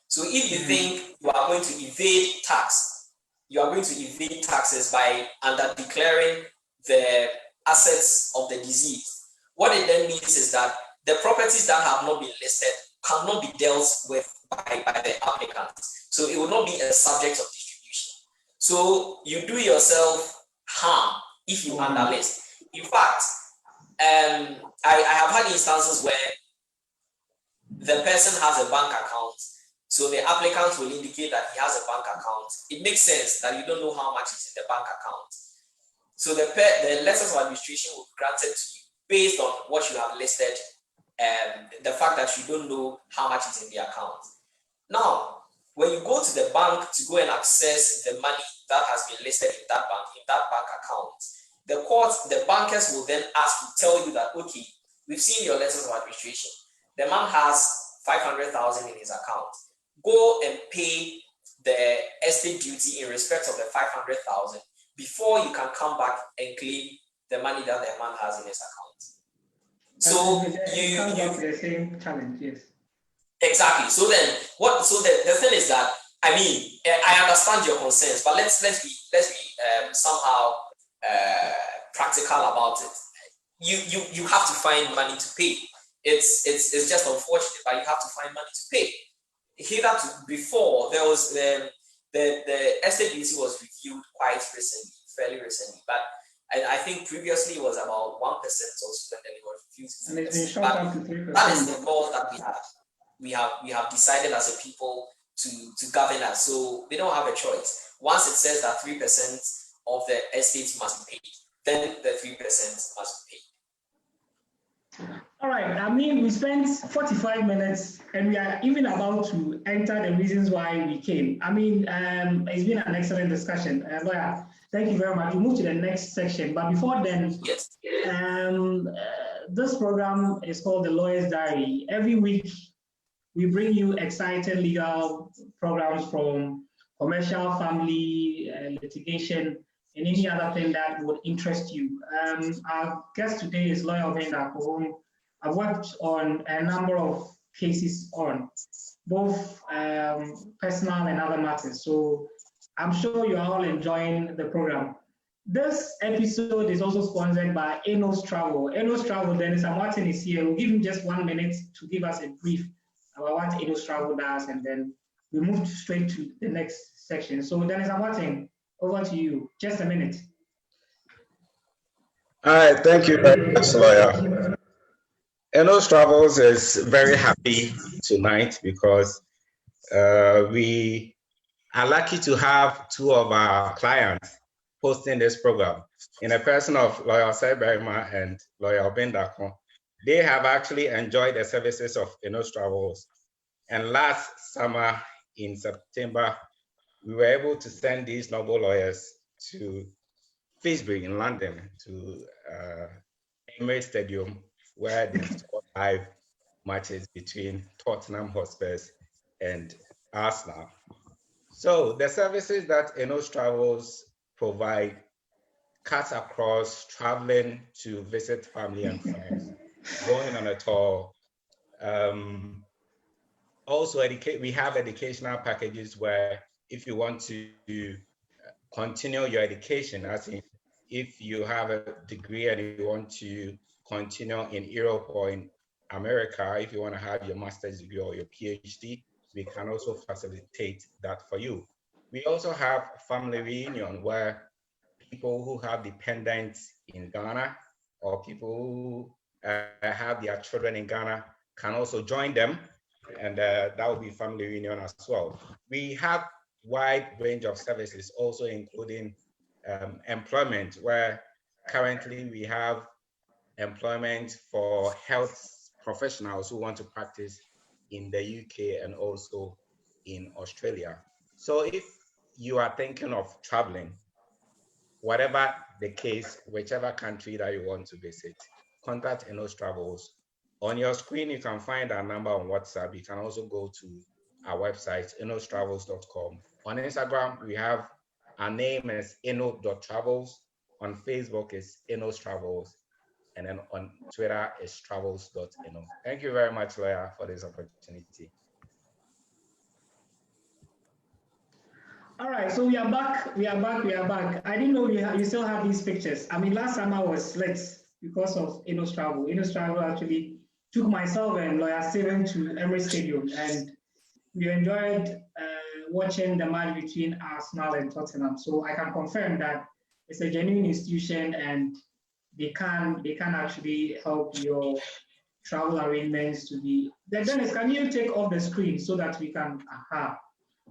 So if you think you are going to evade tax, you are going to evade taxes by under-declaring the assets of the deceased. What it then means is that the properties that have not been listed cannot be dealt with by the applicant. So it will not be a subject of distribution. So you do yourself harm if you underlist. In fact, I have had instances where the person has a bank account. So the applicant will indicate that he has a bank account. It makes sense that you don't know how much is in the bank account. So the letters of administration will be granted to you based on what you have listed and the fact that you don't know how much is in the account. Now, when you go to the bank to go and access the money that has been listed in that bank account, the bankers will then ask to tell you that, okay, we've seen your letters of administration. The man has 500,000 in his account. Go and pay the estate duty in respect of the 500,000 before you can come back and claim the money that the man has in his account. So you have the same challenge, yes. Exactly. So then, the thing is that, I mean, I understand your concerns, but let's be somehow practical about it. You have to find money to pay. It's just unfortunate, but you have to find money to pay. Hitherto, before there was the estate duty was reviewed quite recently, fairly recently, but I think previously it was about 1% or so, and then it was refused. And it's been shot down to 3%. That is the law that we have decided as a people to govern us. So they don't have a choice. Once it says that 3% of the estates must be paid, then the 3% must be paid. All right. I mean, we spent 45 minutes and we are even about to enter the reasons why we came. I mean, it's been an excellent discussion. Lawyer, thank you very much. We'll move to the next section. But before then, Yes. This program is called The Lawyer's Diary. Every week, we bring you exciting legal programs from commercial, family, litigation, and any other thing that would interest you. Our guest today is lawyer Obeng, whom I've worked on a number of cases on, both personal and other matters. So I'm sure you're all enjoying the program. This episode is also sponsored by Enos Travel. Enos Travel, Dennis Martin is here. We'll give him just 1 minute to give us a brief about what Enos Travel does, and then we move straight to the next section. So Dennis Martin, over to you. Just a minute. All right, thank you very much, lawyer. Enos Travels is very happy tonight because we are lucky to have two of our clients hosting this program. In the person of Lawyer Seberima and Lawyer Obeng Darko, they have actually enjoyed the services of Enos Travels. And last summer in September, we were able to send these noble lawyers to Finsbury in London, to Emirates Stadium, where they scored 5 matches between Tottenham Hotspurs and Arsenal. So the services that Enos Travels provide cuts across traveling to visit family and friends, going on a tour. Also, we have educational packages where if you want to continue your education, as in if you have a degree and you want to continue in Europe or in America, if you want to have your master's degree or your PhD, we can also facilitate that for you. We also have family reunion where people who have dependents in Ghana or people who have their children in Ghana can also join them, and that will be family reunion as well. We have wide range of services, also including employment, where currently we have employment for health professionals who want to practice in the UK and also in Australia. So if you are thinking of traveling, whatever the case, whichever country that you want to visit, contact Enos Travels. On your screen, you can find our number on WhatsApp. You can also go to our website, enostravels.com. On Instagram, we have our name is eno.travels. On Facebook, is Enos Travels. And then on Twitter, is travels.eno. Thank you very much, lawyer, for this opportunity. All right, so we are back. I didn't know you still have these pictures. I mean, last summer was late because of Enos Travel. Enos Travel actually took myself and Lawyer Steven to Emirates Stadium, and we enjoyed watching the match between Arsenal and Tottenham. So I can confirm that it's a genuine institution, and they can actually help your travel arrangements to be. Dennis, can you take off the screen so that we can?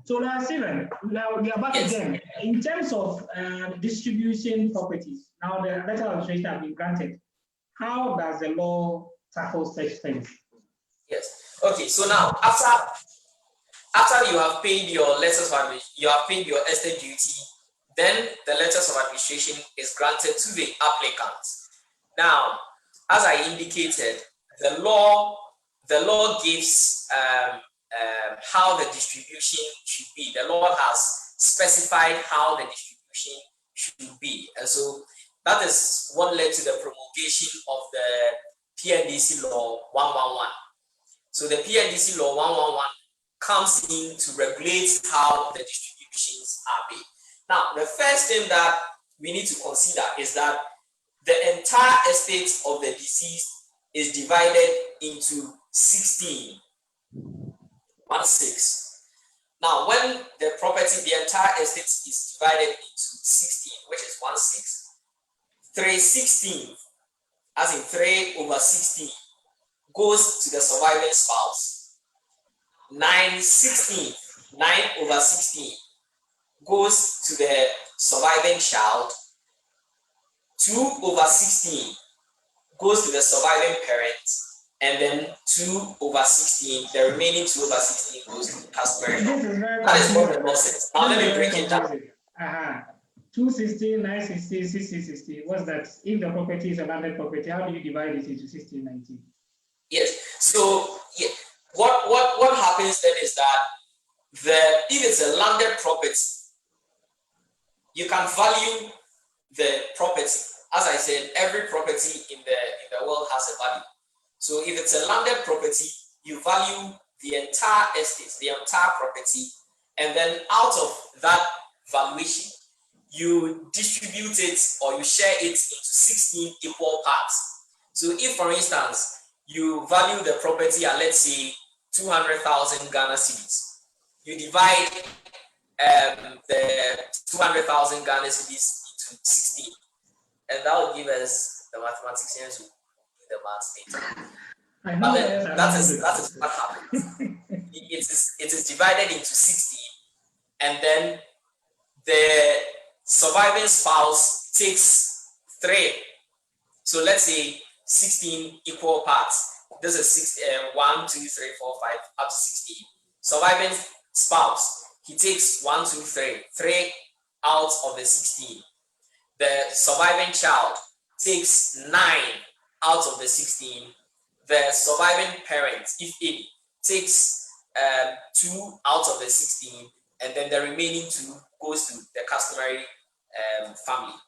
So, Steven, we are back again. In terms of distribution properties, now the letter of registration has been granted. How does the law tackle such things? Yes. Okay. So now, after you have paid your letters of you have paid your estate duty, then the letters of administration is granted to the applicant. Now, as I indicated, the law gives how the distribution should be. The law has specified how the distribution should be, and so that is what led to the promulgation of the PNDC law 111. So the PNDC law 111 comes in to regulate how the distributions are made. Now, the first thing that we need to consider is that the entire estate of the deceased is divided into 16. 1/6. Now, when the property, the entire estate is divided into 16, which is 1/6, 3/16, as in 3/16, goes to the surviving spouse. 9/16, 9/16, goes to the surviving child. 2/16 goes to the surviving parent, and then 2/16, the remaining 2/16 goes to the customary. This is very That is what the confusing. law says. Now let me break it down. 260, 960, 6060. What's that? If the property is a landed property, how do you divide it into 60 and 19? Yes. So yeah, what happens then is that if it's a landed property, you can value the property. As I said, every property in the world has a value. So if it's a landed property, you value the entire estate, the entire property, and then out of that valuation, you distribute it or you share it into 16 equal parts. So if, for instance, you value the property at, let's say, 200,000 Ghana cedis, you divide the 200,000 Ghana cedis into 16, and that will give us the mathematicians who do the math data. That is what happens. It is divided into 16, and then the surviving spouse takes 3. So let's say 16 equal parts. This is 1, 2, 3, 4, 5 up to 16. Surviving spouse, he takes 1, 2, 3 out of the 16. The surviving child takes 9 out of the 16. The surviving parent, if any, takes 2 out of the 16, and then the remaining 2 goes to the customary family.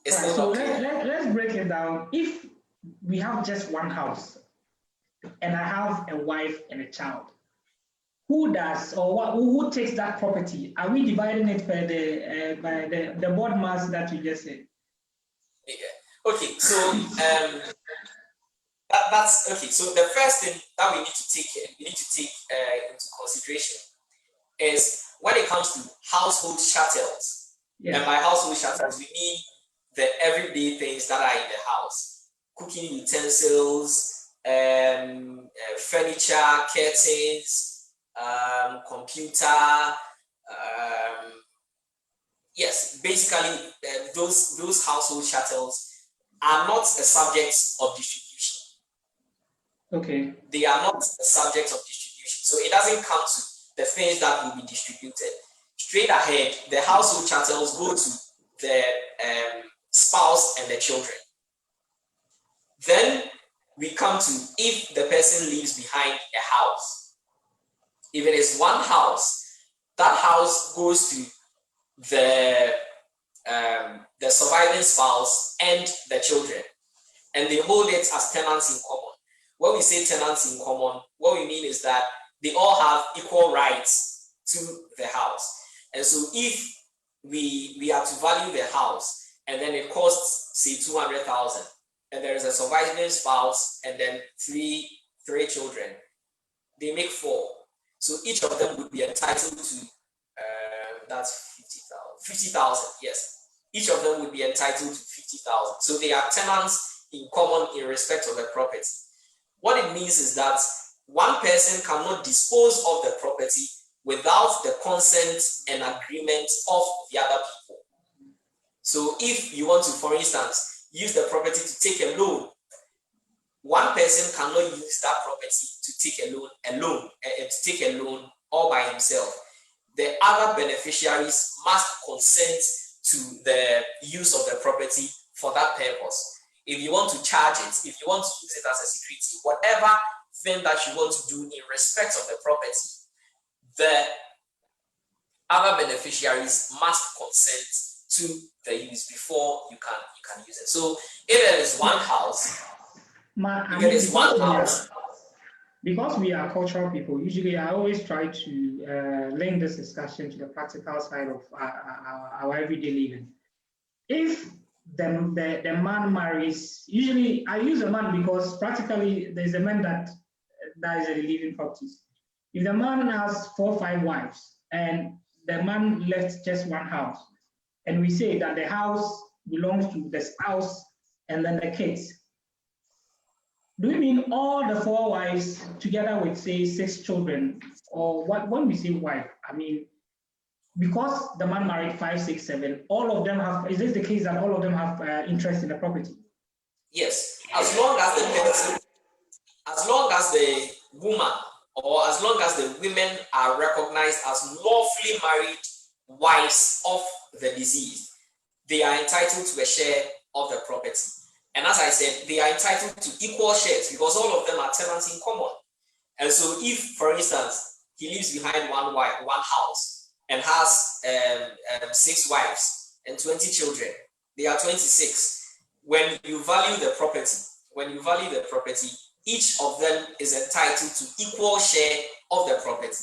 Right, so let's break it down. If we have just one house and I have a wife and a child, who does or who takes that property? Are we dividing it by the board mass that you just said? Yeah. Okay, so that's okay. So the first thing that we need to take into consideration is when it comes to household chattels. Yes. And by household chattels, we mean the everyday things that are in the house: cooking utensils, furniture, curtains, computer. Yes, basically those household chattels are not a subject of distribution. Okay. They are not a subject of distribution, so it doesn't come to the things that will be distributed. Straight ahead, the household chattels go to the spouse and the children. Then we come to if the person leaves behind a house. If it is one house, that house goes to the surviving spouse and the children, and they hold it as tenants in common. When we say tenants in common, what we mean is that they all have equal rights to the house. And so if we are to value the house and then it costs, say, 200,000, and there is a surviving spouse and then three children, they make 4. So each of them would be entitled to that's 50,000. Yes, each of them would be entitled to 50,000. So they are tenants in common in respect of the property. What it means is that one person cannot dispose of the property without the consent and agreement of the other people. So if you want to, for instance, use the property to take a loan, one person cannot use that property to take a loan all by himself. The other beneficiaries must consent to the use of the property for that purpose. If you want to charge it, if you want to use it as a security, whatever thing that you want to do in respect of the property, the other beneficiaries must consent to the use before you can use it. So if there is one house, because we are cultural people, usually I always try to link this discussion to the practical side of our everyday living. If the man marries, usually I use a man because practically there's a man that is a living properties. If the man has 4 or 5 wives and the man left just one house, and we say that the house belongs to the spouse and then the kids, do we mean all the 4 wives together with, say, 6 children? Or what? When we say wife, I mean, because the man married 5, 6, 7, all of them have, is this the case that all of them have interest in the property? Yes, as long as the person as long as the woman or as long as the women are recognized as lawfully married wives of the deceased, they are entitled to a share of the property. And as I said, they are entitled to equal shares because all of them are tenants in common. And so if, for instance, he leaves behind one house and has 6 wives and 20 children, they are 26. When you value the property, each of them is entitled to equal share of the property.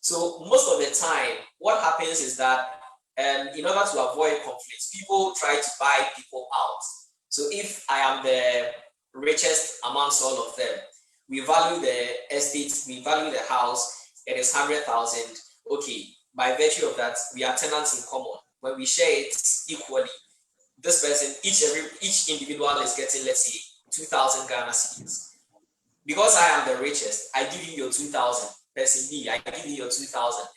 So most of the time, what happens is that in order to avoid conflicts, people try to buy people out. So if I am the richest amongst all of them, we value the estate, we value the house, it is 100,000. Okay, by virtue of that, we are tenants in common. When we share it equally, this person, each individual is getting, let's say, 2,000 Ghana cedis. Because I am the richest, I give you your 2,000. Person B, I give you your 2,000.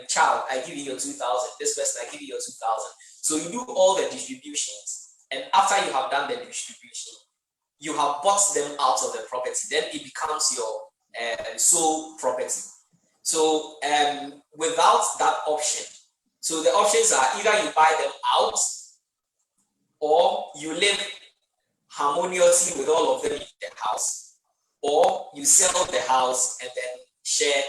Child, I give you your 2,000. This person, I give you your 2,000. So you do all the distributions, and after you have done the distribution, you have bought them out of the property. Then it becomes your sole property. So without that option, so the options are either you buy them out or you live harmoniously with all of them in the house, or you sell the house and then share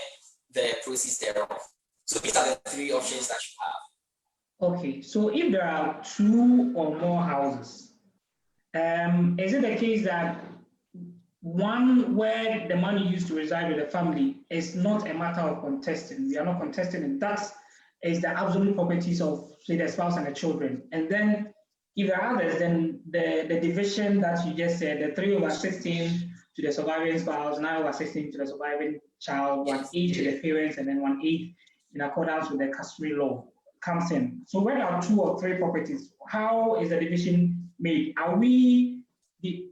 the proceeds thereof. So these are the 3 options that you have. Okay, so if there are 2 or more houses, is it the case that one where the money used to reside with the family is not a matter of contesting? We are not contesting it. That is the absolute properties of, say, the spouse and the children. And then if there are others, then the division that you just said, the 3/16 to the surviving spouse, 9/16 to the surviving child, 1/8 to the parents, and then 1/8 in accordance with the customary law comes in. So when there are 2 or 3 properties, how is the division made? Are we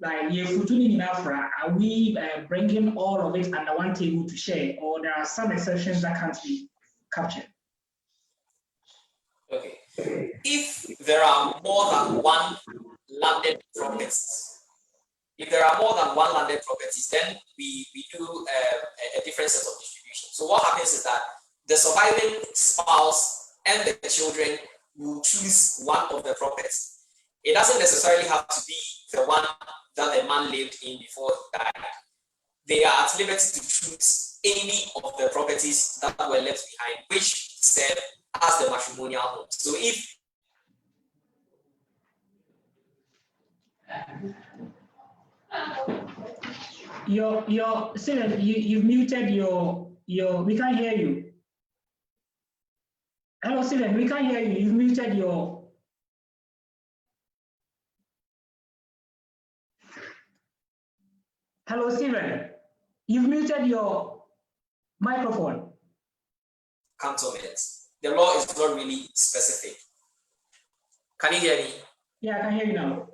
are we bringing all of it under one table to share, or there are some exceptions that can't be captured? Okay. If there are more than one landed properties, then we do a different set of distribution. So what happens is that the surviving spouse and the children will choose one of the properties. It doesn't necessarily have to be the one that the man lived in before he died. They are at liberty to choose any of the properties that were left behind, which serve as the matrimonial home. So if you've muted your we can't hear you. Hello, Steven, we can't hear you. You've muted your. Hello, Steven. You've muted your microphone. Cantonment. The law is not really specific. Can you hear me? Yeah, I can hear you now.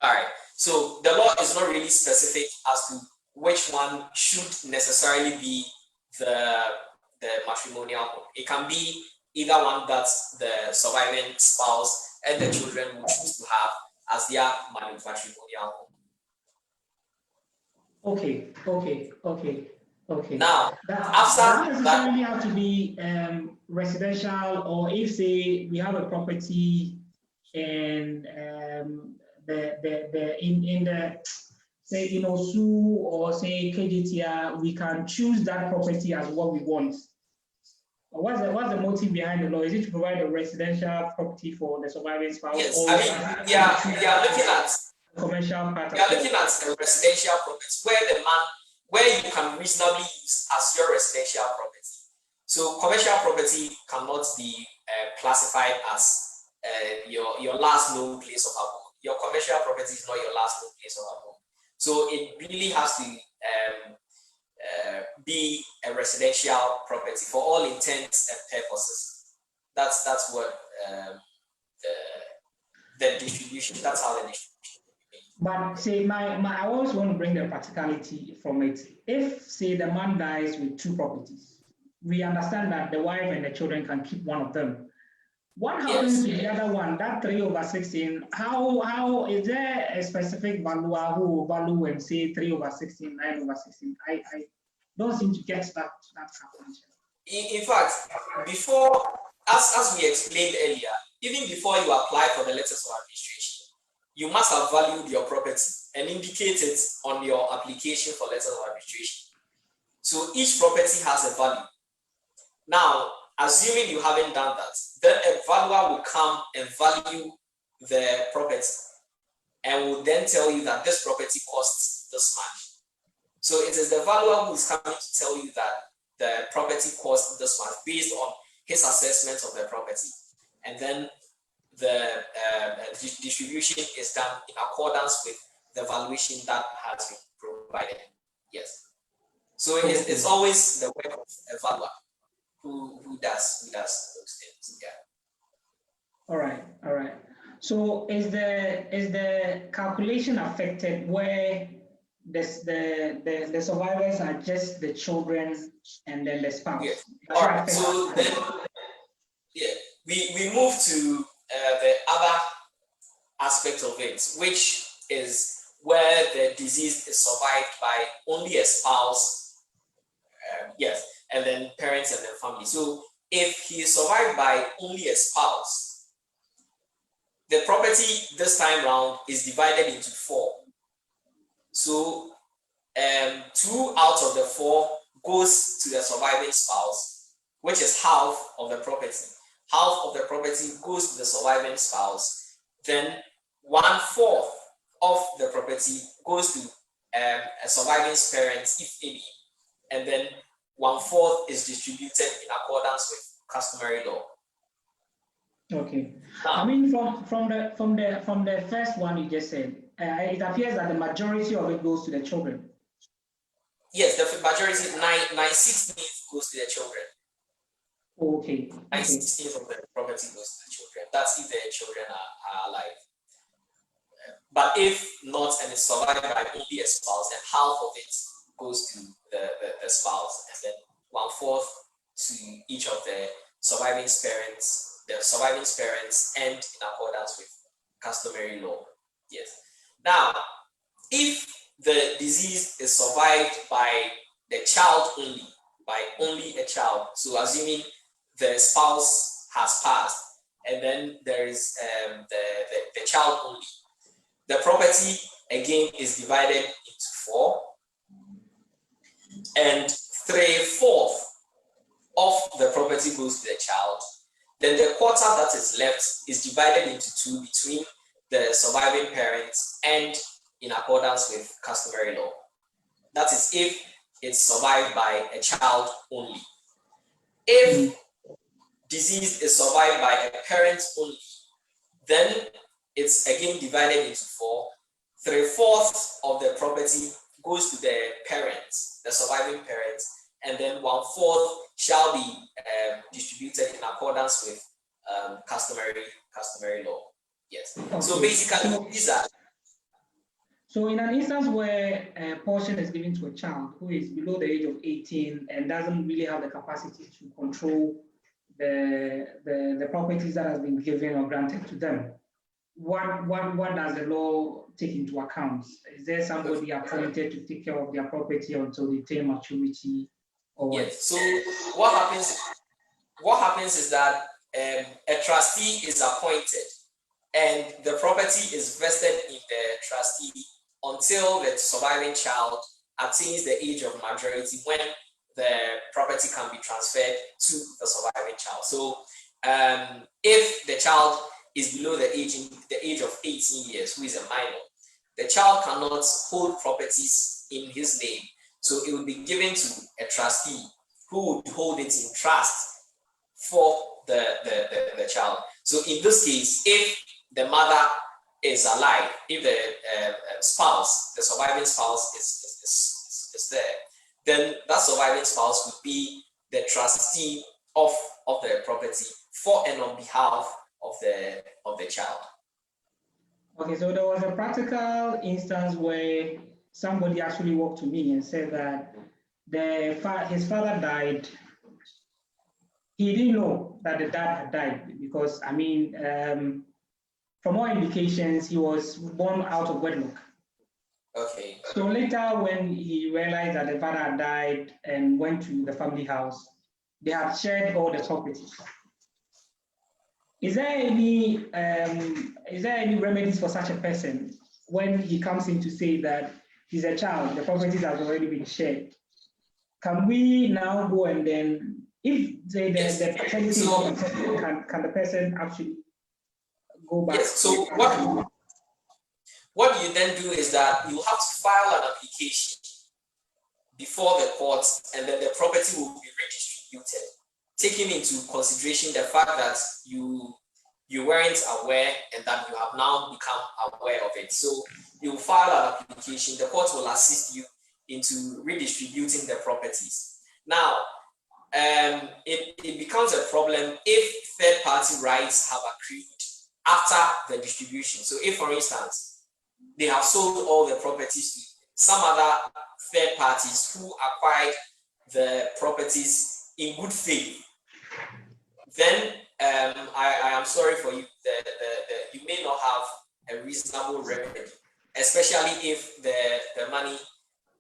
All right. So the law is not really specific as to which one should necessarily be the matrimonial home. It can be either one that the surviving spouse and the children will choose to have as their matrimonial home. Okay. Now, after that, necessarily have to be residential, or if say we have a property and in the say in Osu or say KJTR, we can choose that property as what we want. What's the motive behind the law? Is it to provide a residential property for the surviving spouse? Yes, or I mean, we are looking at commercial part. We are looking at a residential property where you can reasonably use as your residential property. So commercial property cannot be classified as your last known place of abode. Your commercial property is not your last known place of abode. So it really has to be a residential property for all intents and purposes. That's what the distribution. That's how the distribution. But say I always want to bring the practicality from it. If say the man dies with 2 properties, we understand that the wife and the children can keep one of them. What happens to the other one, that 3/16? How is there a specific valuer who will value and say 3/16, 9/16? I don't seem to get that calculation. In fact, before, as we explained earlier, even before you apply for the letters of administration, you must have valued your property and indicate it on your application for letters of administration. So each property has a value. Now, assuming you haven't done that, then a valuer will come and value the property and will then tell you that this property costs this much. So it is the valuer who is coming to tell you that the property costs this much based on his assessment of the property. And then the distribution is done in accordance with the valuation that has been provided. Yes. So it's always the work of a valuer who does those things. Yeah. All right. So is the calculation affected where the survivors are just the children and then the spouse? Yeah. All right. So then, we move to the other aspect of it, which is where the disease is survived by only a spouse. And then parents and then family. So if he is survived by only a spouse, the property this time round is divided into 4. So 2 out of the 4 goes to the surviving spouse, which is half of the property. Half of the property goes to the surviving spouse. Then 1/4 of the property goes to a surviving parent, if any, and then 1/4 is distributed in accordance with customary law. Okay. I mean, from the first one you just said, it appears that the majority of it goes to the children. Yes, the majority, 9/16 goes to the children. Okay. 9/16 of the property goes to the children. That's if the children are alive. But if not, and it's survived by only a spouse, then half of it goes to the spouse, and then 1/4 to each of the surviving parents, and in accordance with customary law. Yes. Now, if the disease is survived by the child only, by only a child, so assuming the spouse has passed, and then there is the child only, the property again is divided into 4, and 3/4 of the property goes to the child. Then the quarter that is left is divided into 2 between the surviving parents and in accordance with customary law. That is if it's survived by a child only. If disease is survived by a parent only, then it's again divided into 4. 3/4 of the property goes to the parents, the surviving parents, and then 1/4 shall be distributed in accordance with customary law. Yes. Okay. So basically, these are. So in an instance where a portion is given to a child who is below the age of 18 and doesn't really have the capacity to control the properties that has been given or granted to them, what does the law take into account? Is there somebody appointed to take care of their property until they attain maturity? Or yes. So what happens is that a trustee is appointed, and the property is vested in the trustee until the surviving child attains the age of majority, when the property can be transferred to the surviving child. So if the child is below the age of 18 years, who is a minor, the child cannot hold properties in his name. So it will be given to a trustee who would hold it in trust for the child. So in this case, if the mother is alive, if the spouse, the surviving spouse is there, then that surviving spouse would be the trustee of the property for and on behalf of the child. Okay, so there was a practical instance where somebody actually walked to me and said that his father died. he didn't know that the dad had died because, I mean, from all indications, he was born out of wedlock. Okay. So later, when he realized that the father had died and went to the family house, they had shared all the property. Is there any remedies for such a person when he comes in to say that he's a child, the properties have already been shared? Can we now go and then, if the paternity, so, can the person actually go back? Yes. So what you then do is that you have to file an application before the court, and then the property will be redistributed, taking into consideration the fact that you weren't aware and that you have now become aware of it. So you file an application, the court will assist you into redistributing the properties. Now, it becomes a problem if third-party rights have accrued after the distribution. So if, for instance, they have sold all the properties to some other third parties who acquired the properties in good faith, then I am sorry for you. You may not have a reasonable remedy, especially if the money,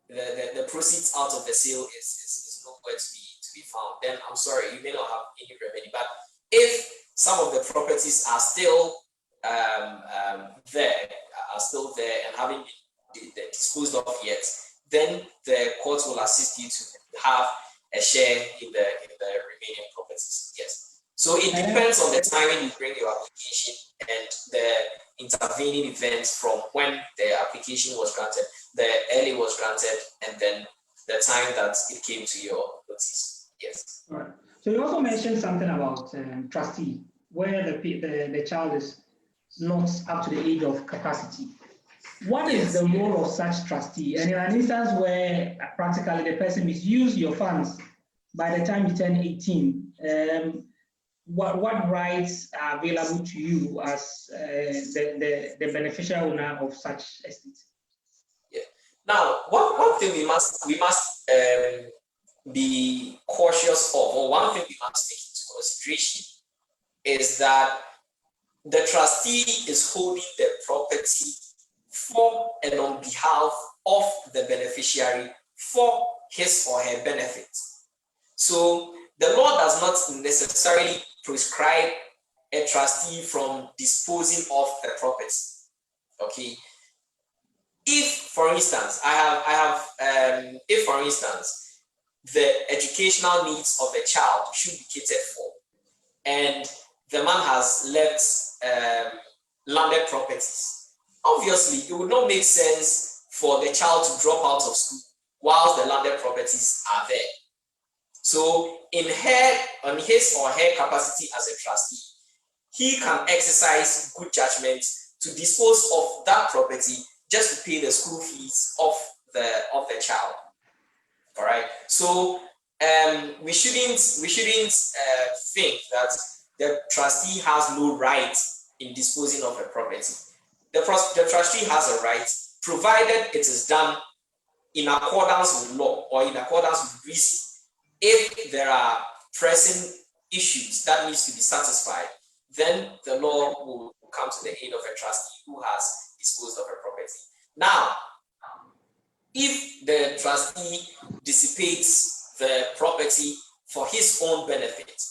the proceeds out of the sale is nowhere to be found. Then I'm sorry, you may not have any remedy. But if some of the properties are still there and haven't been disposed of yet, then the court will assist you to have a share in the remaining properties. Yes. So it depends on the timing you bring your application and the intervening events from when the application was granted, the early was granted, and then the time that it came to your notice. Yes. All right. So you also mentioned something about trustee, where the child is not up to the age of capacity. What is the role of such trustee? And in an instance where practically the person misused your funds by the time you turn 18, what rights are available to you as the beneficial owner of such estate? Yeah. Now, one thing we must be cautious of, or one thing we must take into consideration, is that the trustee is holding the property for and on behalf of the beneficiary for his or her benefit. So the law does not necessarily prescribe a trustee from disposing of the property. Okay. If, for instance, if for instance, the educational needs of the child should be catered for, and the man has left landed properties, obviously it would not make sense for the child to drop out of school whilst the landed properties are there. So on his or her capacity as a trustee, he can exercise good judgment to dispose of that property just to pay the school fees of the child. All right. So we shouldn't think that the trustee has no right in disposing of a property. The trustee has a right, provided it is done in accordance with law or in accordance with reason. If there are pressing issues that needs to be satisfied, then the law will come to the aid of a trustee who has disposed of a property. Now, if the trustee dissipates the property for his own benefit,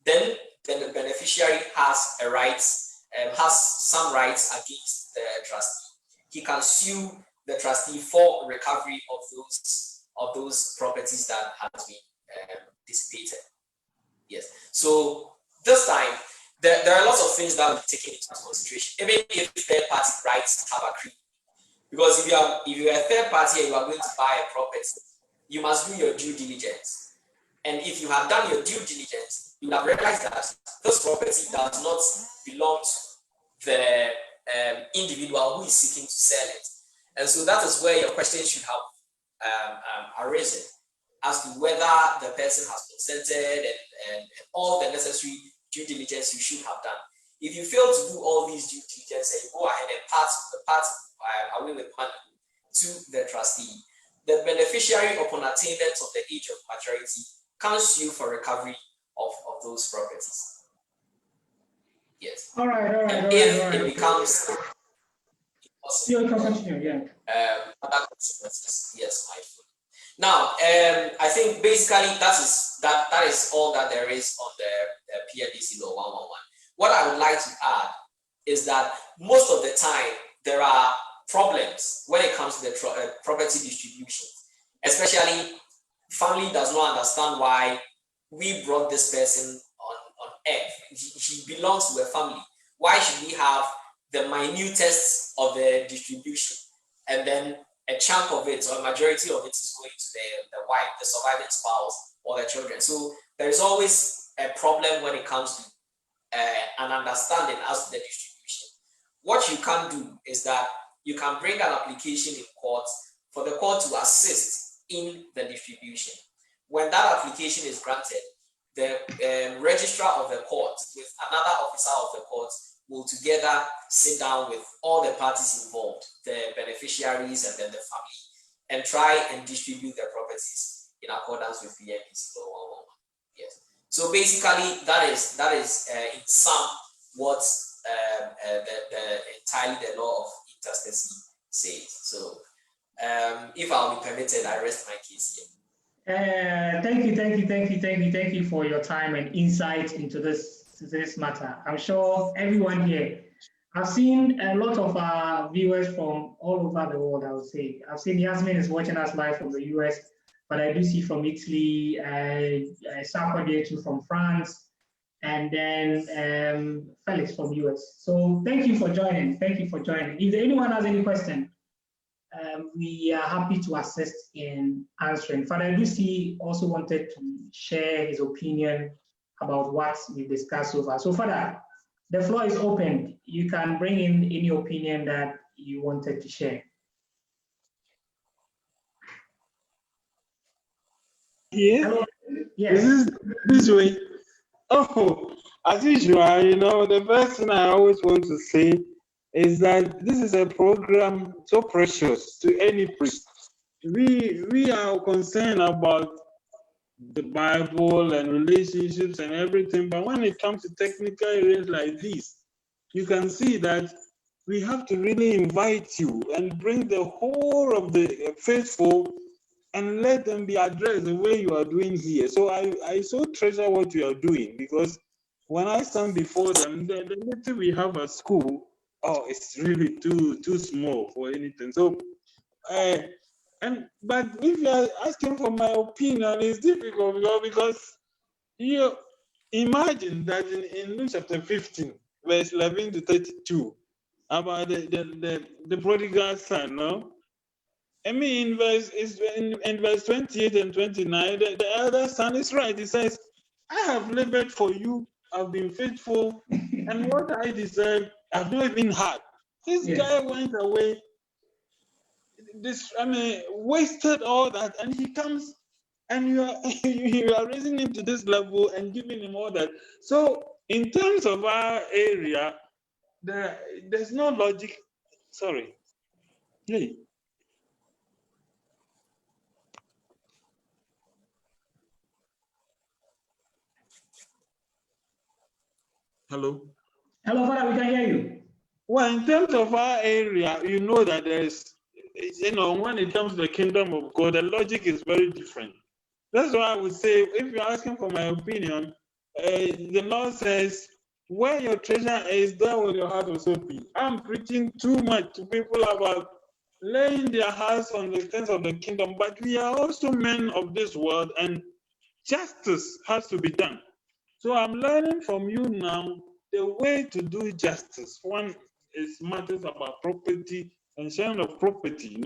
then the beneficiary has a right, has some rights against the trustee. He can sue the trustee for recovery of those properties that has been dissipated. Yes. So this time there are lots of things that will be taken into consideration, even if third-party rights have accrued. Because if you are a third party and you are going to buy a property, you must do your due diligence. And if you have done your due diligence, you have realized that this property does not belong to the individual who is seeking to sell it. And so that is where your question should have arisen, as to whether the person has consented and all the necessary due diligence you should have done. If you fail to do all these due diligence and you go ahead and part away with money to the trustee, the beneficiary, upon attainment of the age of maturity, can sue for recovery of those properties. Yes. All right. And if it becomes you can continue, yeah. Other consequences, yes, mindful. Now, I think basically that is all that there is on the PNDC law 111. What I would like to add is that most of the time there are problems when it comes to the property distribution, especially family does not understand why we brought this person on earth. He belongs to a family. Why should we have the minutest of the distribution, and then a chunk of it or a majority of it is going to the wife, the surviving spouse, or the children? So there is always a problem when it comes to an understanding as to the distribution. What you can do is that you can bring an application in court for the court to assist in the distribution. When that application is granted, the registrar of the court with another officer of the court will together sit down with all the parties involved, the beneficiaries and then the family, and try and distribute the properties in accordance with PNDCL law 111. Yes. So basically, that is in sum what the entirely the law of intestacy says. So if I'll be permitted, I rest my case here. Thank you for your time and insight into this matter. I'm sure everyone here, I've seen a lot of our viewers from all over the world, I would say. I've seen Yasmin is watching us live from the US, but I do see from Italy, Sarkodie too from France, and then Felix from US. So thank you for joining. If anyone has any question, we are happy to assist in answering. Father Lucy also wanted to share his opinion about what we discussed so far. So Father, the floor is open. You can bring in any opinion that you wanted to share. Yeah. Hello? Yes. Is this way? Oh, as usual, the first thing I always want to say is that this is a program so precious to any priest. We are concerned about the Bible and relationships and everything, but when it comes to technical areas like this, you can see that we have to really invite you and bring the whole of the faithful and let them be addressed the way you are doing here. So I so treasure what you are doing, because when I stand before them, the little we have at school, oh, it's really too small for anything. So, but if you are asking for my opinion, it's difficult because you imagine that in Luke chapter 15, verse 11 to 32, about the prodigal son, no? I mean, in verse 28 and 29, the elder son is right. He says, I have labored for you, I've been faithful, and what I deserve, I've not even had. This guy went away, wasted all that, and he comes and you are raising him to this level and giving him all that. So, in terms of our area, there's no logic. Sorry. Hey. Hello? Hello, Father, we can hear you. Well, in terms of our area, you know that there's, when it comes to the kingdom of God, the logic is very different. That's why I would say, if you're asking for my opinion, the Lord says, where your treasure is, there will your heart also be. I'm preaching too much to people about laying their hearts on the things of the kingdom, but we are also men of this world, and justice has to be done. So I'm learning from you now the way to do justice. One is matters about property and sharing of property,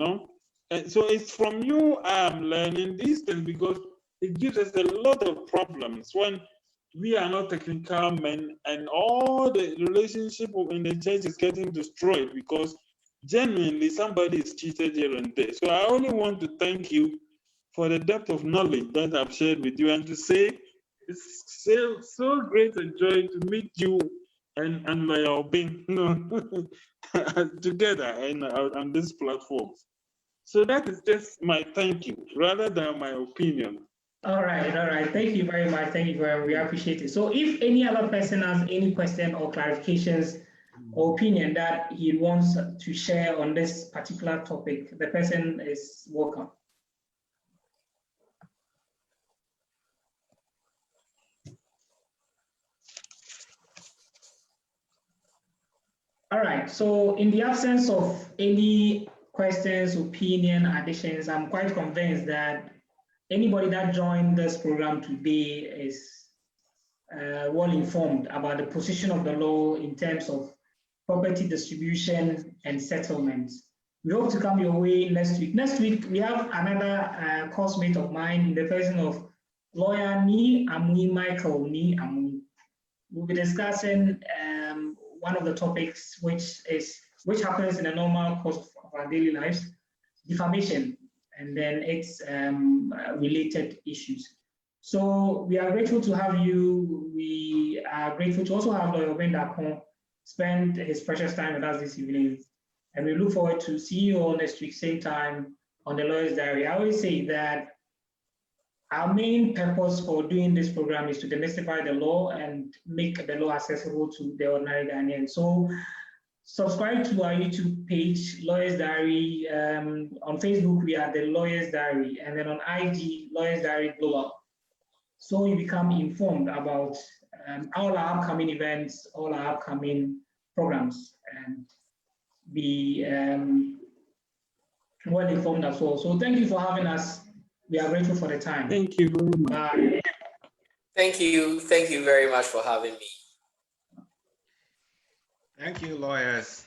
And so it's from you I am learning these things, because it gives us a lot of problems when we are not technical men, and all the relationship in the church is getting destroyed because genuinely somebody is cheated here and there. So I only want to thank you for the depth of knowledge that I've shared with you, and to say it's so great a joy to meet you and my Obeng, together on this platform. So that is just my thank you, rather than my opinion. All right. Thank you very much. Thank you very much. We appreciate it. So if any other person has any question or clarifications or opinion that he wants to share on this particular topic, the person is welcome. All right, so in the absence of any questions, opinion, additions, I'm quite convinced that anybody that joined this program today is well informed about the position of the law in terms of property distribution and settlement. We hope to come your way next week. Next week, we have another course mate of mine in the person of lawyer Ni Amui Michael Ni Amui. We'll be discussing one of the topics which happens in the normal course of our daily lives, defamation, and then its related issues. So we are grateful to have you. We are grateful to also have Lawyer Obeng Darko spend his precious time with us this evening. And we look forward to see you all next week, same time on the Lawyer's Diary. I always say that our main purpose for doing this program is to demystify the law and make the law accessible to the ordinary Ghanaian. So subscribe to our YouTube page, Lawyer's Diary. On Facebook, we are the Lawyer's Diary, and then on IG, Lawyer's Diary Global. So you become informed about all our upcoming events, all our upcoming programs, and be well informed as well. So thank you for having us. We are grateful for the time. Thank you very much. Bye. Thank you very much for having me. Thank you, lawyers.